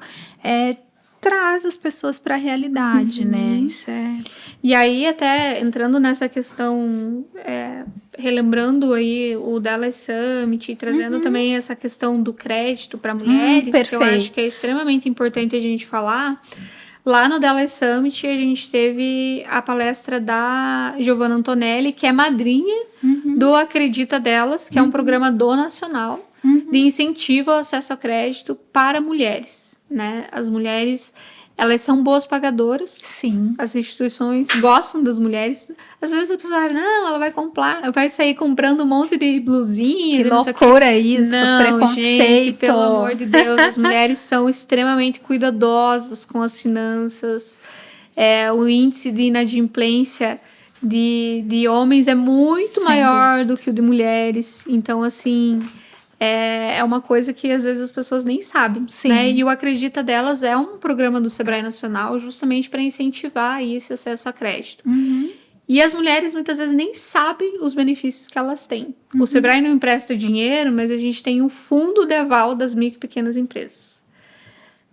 traz as pessoas para a realidade, né? Isso é... E aí, até entrando nessa questão, relembrando aí o Dallas Summit e trazendo também essa questão do crédito para mulheres, que eu acho que é extremamente importante a gente falar. Lá no Dallas Summit, a gente teve a palestra da Giovanna Antonelli, que é madrinha do Acredita Delas, que é um programa do Nacional de incentivo ao acesso a crédito para mulheres, né? As mulheres, elas são boas pagadoras. Sim. As instituições gostam das mulheres. Às vezes a pessoa fala, não, ela vai sair comprando um monte de blusinha. Que loucura é isso, não, preconceito. Gente, pelo amor de Deus, as mulheres são extremamente cuidadosas com as finanças. O índice de inadimplência de homens é muito sem maior dúvida do que o de mulheres. Então, assim... É uma coisa que às vezes as pessoas nem sabem, sim, né? E o Acredita Delas é um programa do Sebrae Nacional justamente para incentivar aí esse acesso a crédito. E as mulheres muitas vezes nem sabem os benefícios que elas têm. O Sebrae não empresta dinheiro, mas a gente tem o Fundo de Aval das Micro e Pequenas Empresas.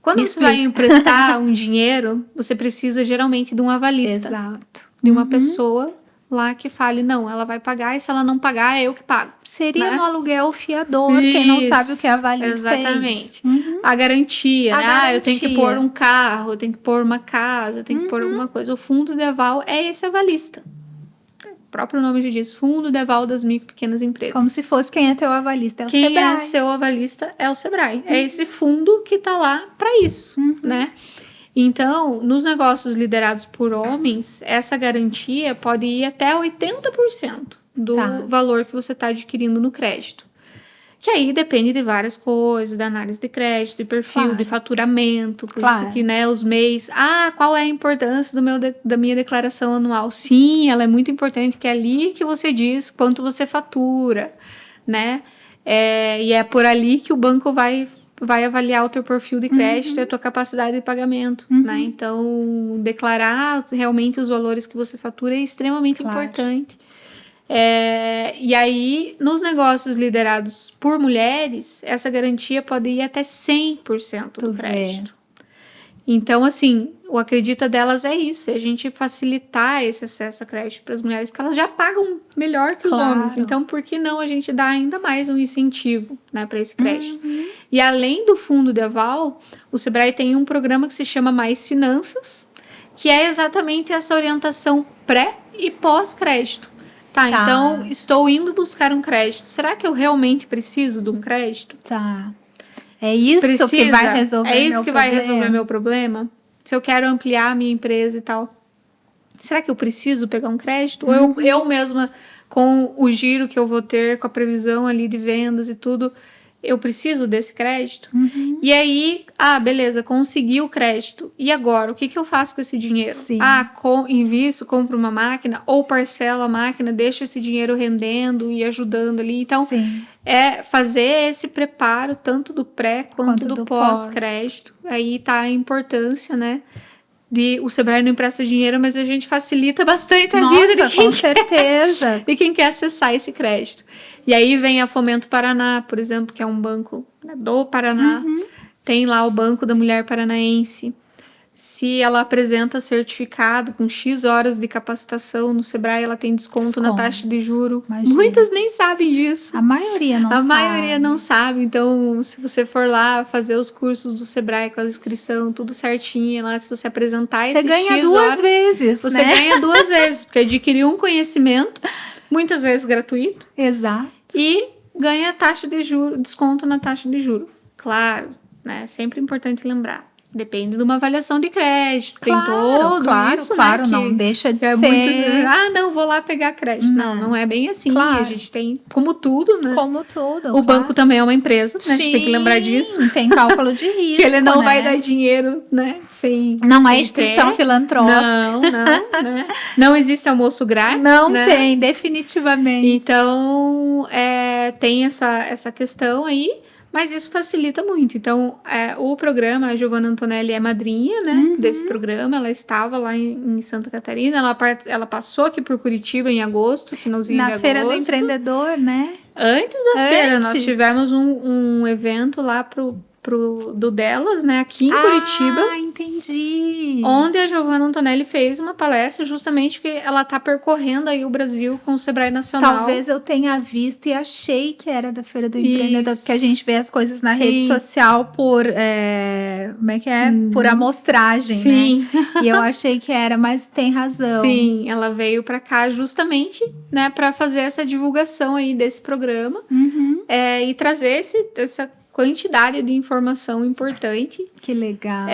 Quando você vai emprestar um dinheiro, você precisa geralmente de um avalista. Exato. De uma pessoa lá que fale, não, ela vai pagar e se ela não pagar, é eu que pago. Seria, né, no aluguel fiador, isso, quem não sabe o que é avalista. Exatamente. A garantia, né? Eu tenho que pôr um carro, eu tenho que pôr uma casa, eu tenho que pôr alguma coisa. O fundo de aval é esse avalista. O próprio nome já diz, Fundo de Aval das Micro e Pequenas Empresas. Como se fosse quem é teu avalista, é o Sebrae. Quem é seu avalista é o Sebrae. É esse fundo que tá lá para isso, né? Então, nos negócios liderados por homens, essa garantia pode ir até 80%. do valor que você está adquirindo no crédito. Que aí depende de várias coisas, da análise de crédito, de perfil, de faturamento, por isso que, né, os MEIs... qual é a importância da minha declaração anual? Sim, ela é muito importante, que é ali que você diz quanto você fatura, né? E é por ali que o banco vai avaliar o teu perfil de crédito e a tua capacidade de pagamento, né? Então, declarar realmente os valores que você fatura é extremamente importante. E aí, nos negócios liderados por mulheres, essa garantia pode ir até 100% do crédito. Então, assim, o Acredita Delas é isso, é a gente facilitar esse acesso a crédito para as mulheres, porque elas já pagam melhor que os homens. Então, por que não a gente dar ainda mais um incentivo, né, para esse crédito? E além do fundo de aval, o Sebrae tem um programa que se chama Mais Finanças, que é exatamente essa orientação pré e pós-crédito. Então, estou indo buscar um crédito. Será que eu realmente preciso de um crédito? É isso que vai resolver vai resolver meu problema? Se eu quero ampliar a minha empresa e tal. Será que eu preciso pegar um crédito? Ou eu mesma, com o giro que eu vou ter, com a previsão ali de vendas e tudo, eu preciso desse crédito? E aí, beleza, consegui o crédito. E agora, o que eu faço com esse dinheiro? Invisto, compro uma máquina, ou parcelo a máquina, deixo esse dinheiro rendendo e ajudando ali. Então, é fazer esse preparo, tanto do pré quanto do pós-crédito. Aí tá a importância, né? O Sebrae não empresta dinheiro, mas a gente facilita bastante a vida de quem quer acessar esse crédito. E aí vem a Fomento Paraná, por exemplo, que é um banco do Paraná. Tem lá o Banco da Mulher Paranaense. Se ela apresenta certificado com X horas de capacitação no Sebrae, ela tem desconto na taxa de juro. Imagina. Muitas nem sabem disso. A maioria não sabe. A maioria não sabe. Então, se você for lá fazer os cursos do Sebrae com a inscrição, tudo certinho lá, se você apresentar esse X horas... Você ganha duas vezes, Você ganha 2 vezes, porque adquiriu um conhecimento, muitas vezes gratuito. Exato. E ganha taxa de juro, desconto na taxa de juro. Claro, né? Sempre importante lembrar. Depende de uma avaliação de crédito. Tem todo isso, claro, né? Não deixa de ser... não, vou lá pegar crédito. Não é bem assim. A gente tem, como tudo, né? Como tudo, O banco também é uma empresa, né? A gente tem que lembrar disso. Tem cálculo de risco, que ele não vai dar dinheiro, né? Não é instituição filantrópica. Não, né? Não existe almoço grátis, Não tem, definitivamente. Então, tem essa questão aí. Mas isso facilita muito. Então, o programa, a Giovanna Antonelli é madrinha, né, desse programa. Ela estava lá em Santa Catarina. Ela passou aqui por Curitiba em agosto, finalzinho de agosto. Na Feira do Empreendedor, né? Antes da feira, nós tivemos um evento lá do Delas, né, aqui em Curitiba. Entendi. Onde a Giovanna Antonelli fez uma palestra justamente porque ela tá percorrendo aí o Brasil com o Sebrae Nacional. Talvez eu tenha visto e achei que era da Feira do Empreendedor, porque a gente vê as coisas na rede social por, como é que é? Por amostragem, né? E eu achei que era, mas tem razão. Sim, ela veio pra cá justamente, né, pra fazer essa divulgação aí desse programa e trazer essa quantidade de informação importante. Que legal.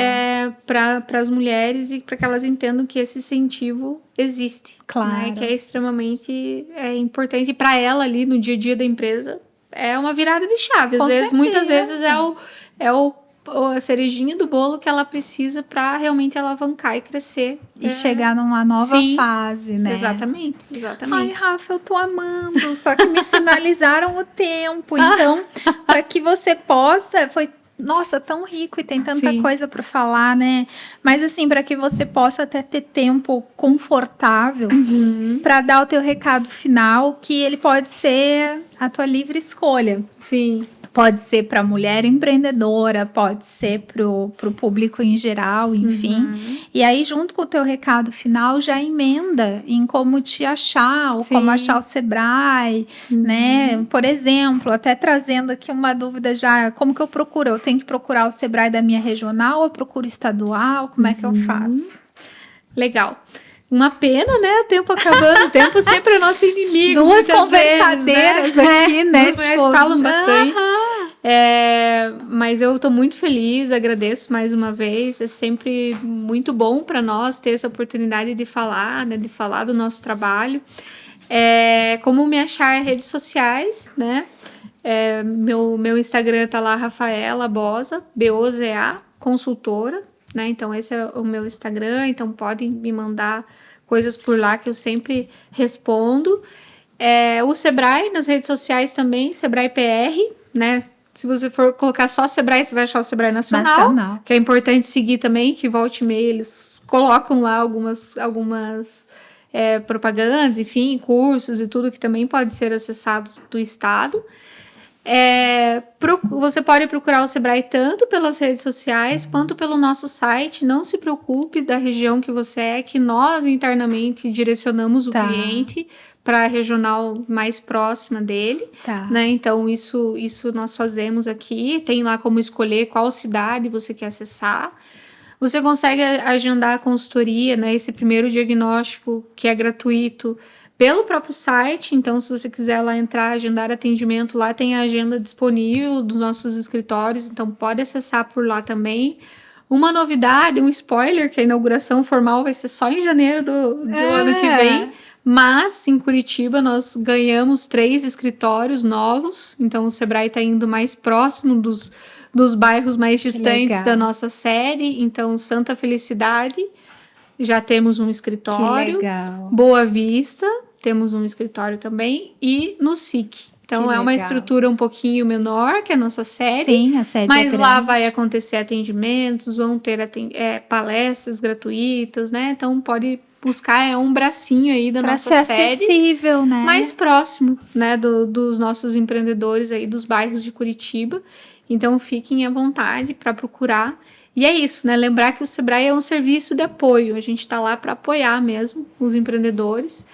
Para as mulheres e para que elas entendam que esse incentivo existe. Claro. Né, que é extremamente importante para ela ali no dia a dia da empresa. É uma virada de chave. Muitas vezes é a cerejinha do bolo que ela precisa para realmente alavancar e crescer. E chegar numa nova fase, né? Exatamente. Ai, Rafa, eu tô amando. Só que me sinalizaram o tempo. Então, para que você possa... Nossa, tão rico e tem tanta coisa para falar, né? Mas assim, para que você possa até ter tempo confortável para dar o teu recado final, que ele pode ser a tua livre escolha. Sim. Pode ser para a mulher empreendedora, pode ser para o público em geral, enfim. E aí, junto com o teu recado final, já emenda em como te achar, ou como achar o Sebrae, né? Por exemplo, até trazendo aqui uma dúvida já, como que eu procuro? Eu tenho que procurar o Sebrae da minha regional ou eu procuro estadual? Como é que eu faço? Legal. Uma pena, né? O tempo acabando. O tempo sempre é nosso inimigo. Duas conversadeiras vezes, aqui, né? Duas mulheres falam bastante. Mas eu tô muito feliz, agradeço mais uma vez. É sempre muito bom para nós ter essa oportunidade de falar, né? De falar do nosso trabalho. Como me achar redes sociais, né? Meu Instagram tá lá, Rafaela Boza, Boza, consultora, né? Então, esse é o meu Instagram. Então, podem me mandar coisas por lá que eu sempre respondo. O Sebrae nas redes sociais também, Sebrae PR, né? Se você for colocar só Sebrae, você vai achar o Sebrae Nacional. Que é importante seguir também, que volte e meia, eles colocam lá algumas propagandas, enfim, cursos e tudo que também pode ser acessado do Estado. Você pode procurar o Sebrae tanto pelas redes sociais quanto pelo nosso site. Não se preocupe da região que você é, que nós internamente direcionamos o cliente para a regional mais próxima dele. Né? Então, isso nós fazemos aqui. Tem lá como escolher qual cidade você quer acessar. Você consegue agendar a consultoria, né? Esse primeiro diagnóstico que é gratuito, pelo próprio site. Então, se você quiser lá entrar, agendar atendimento, lá tem a agenda disponível dos nossos escritórios, então pode acessar por lá também. Uma novidade, um spoiler, que a inauguração formal vai ser só em janeiro do ano que vem, mas em Curitiba nós ganhamos 3 escritórios novos, então o Sebrae está indo mais próximo dos bairros mais distantes da nossa sede. Então, Santa Felicidade, já temos um escritório. Que legal. Boa Vista, temos um escritório também. E no SIC. Então, uma estrutura um pouquinho menor que a nossa sede. Sim, a sede mas é lá vai acontecer atendimentos, vão ter palestras gratuitas, né? Então, pode buscar um bracinho aí da nossa sede. Para ser acessível, né? Mais próximo, né? Dos nossos empreendedores aí dos bairros de Curitiba. Então, fiquem à vontade para procurar. E é isso, né? Lembrar que o Sebrae é um serviço de apoio. A gente está lá para apoiar mesmo os empreendedores.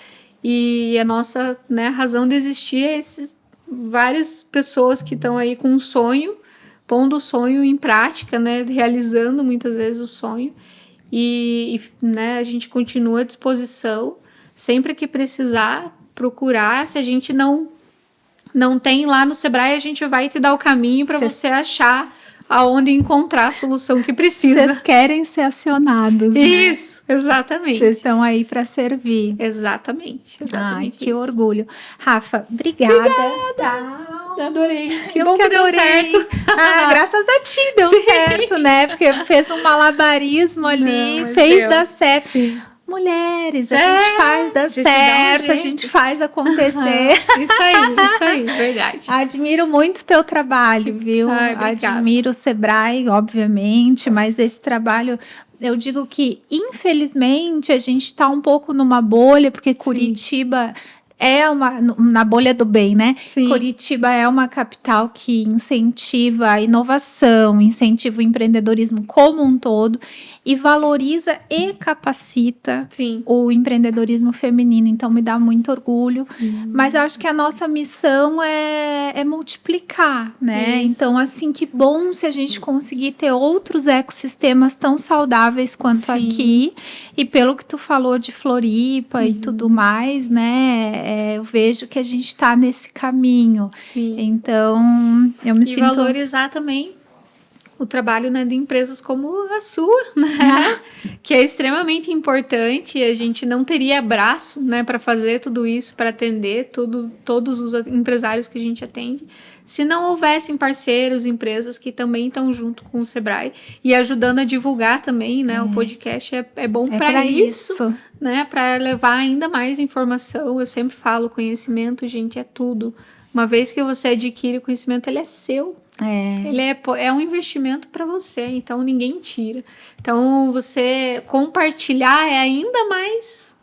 E a nossa, né, razão de existir é várias pessoas que estão aí com um sonho, pondo o sonho em prática, né? Realizando muitas vezes o sonho. Né, a gente continua à disposição. Sempre que precisar, procurar. Se a gente não tem lá no Sebrae, a gente vai te dar o caminho para você achar aonde encontrar a solução que precisa. Vocês querem ser acionados, né? Isso, exatamente. Vocês estão aí para servir. Exatamente. Ai, que orgulho. Rafa, obrigada. Adorei. Que bom que deu certo. Graças a ti deu certo, né? Porque fez um malabarismo ali, fez dar certo. Sim. Mulheres, a gente faz dar certo, a gente faz acontecer. Isso aí, verdade. Admiro muito o teu trabalho, viu? Admiro o Sebrae, obviamente, mas esse trabalho, eu digo que, infelizmente, a gente está um pouco numa bolha, porque Curitiba na bolha do bem, né? Sim. Curitiba é uma capital que incentiva a inovação, incentiva o empreendedorismo como um todo e valoriza e capacita o empreendedorismo feminino. Então, me dá muito orgulho. Mas eu acho que a nossa missão é multiplicar, né? Isso. Então, assim, que bom se a gente conseguir ter outros ecossistemas tão saudáveis quanto aqui. E pelo que tu falou de Floripa e tudo mais, né? Eu vejo que a gente está nesse caminho. Sim. Então, eu me sinto... E valorizar também o trabalho, né, de empresas como a sua, né? Que é extremamente importante. A gente não teria braço, né, para fazer tudo isso, para atender todos os empresários que a gente atende, se não houvessem parceiros, empresas que também estão junto com o Sebrae e ajudando a divulgar também, né? O podcast é bom para isso, né? Para levar ainda mais informação. Eu sempre falo, conhecimento, gente, é tudo. Uma vez que você adquire o conhecimento, ele é seu. Ele é um investimento para você, então ninguém tira. Então, você compartilhar é ainda mais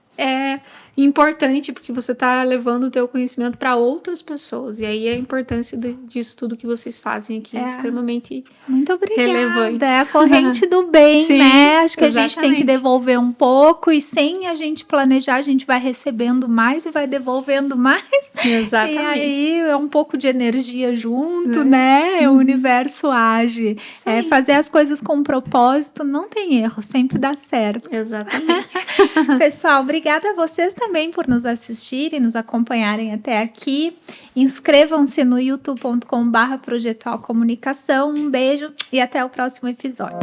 importante, porque você está levando o teu conhecimento para outras pessoas. E aí a importância disso tudo que vocês fazem aqui é extremamente muito obrigada. Relevante. É a corrente do bem, Sim, né? Acho que exatamente. A gente tem que devolver um pouco e sem a gente planejar, a gente vai recebendo mais e vai devolvendo mais. Exatamente. E aí é um pouco de energia junto, né? O universo age. Fazer as coisas com propósito não tem erro, sempre dá certo. Exatamente. Pessoal, obrigada a vocês também por nos assistirem, nos acompanharem até aqui. Inscrevam-se no youtube.com/Projetual Comunicação. Um beijo e até o próximo episódio.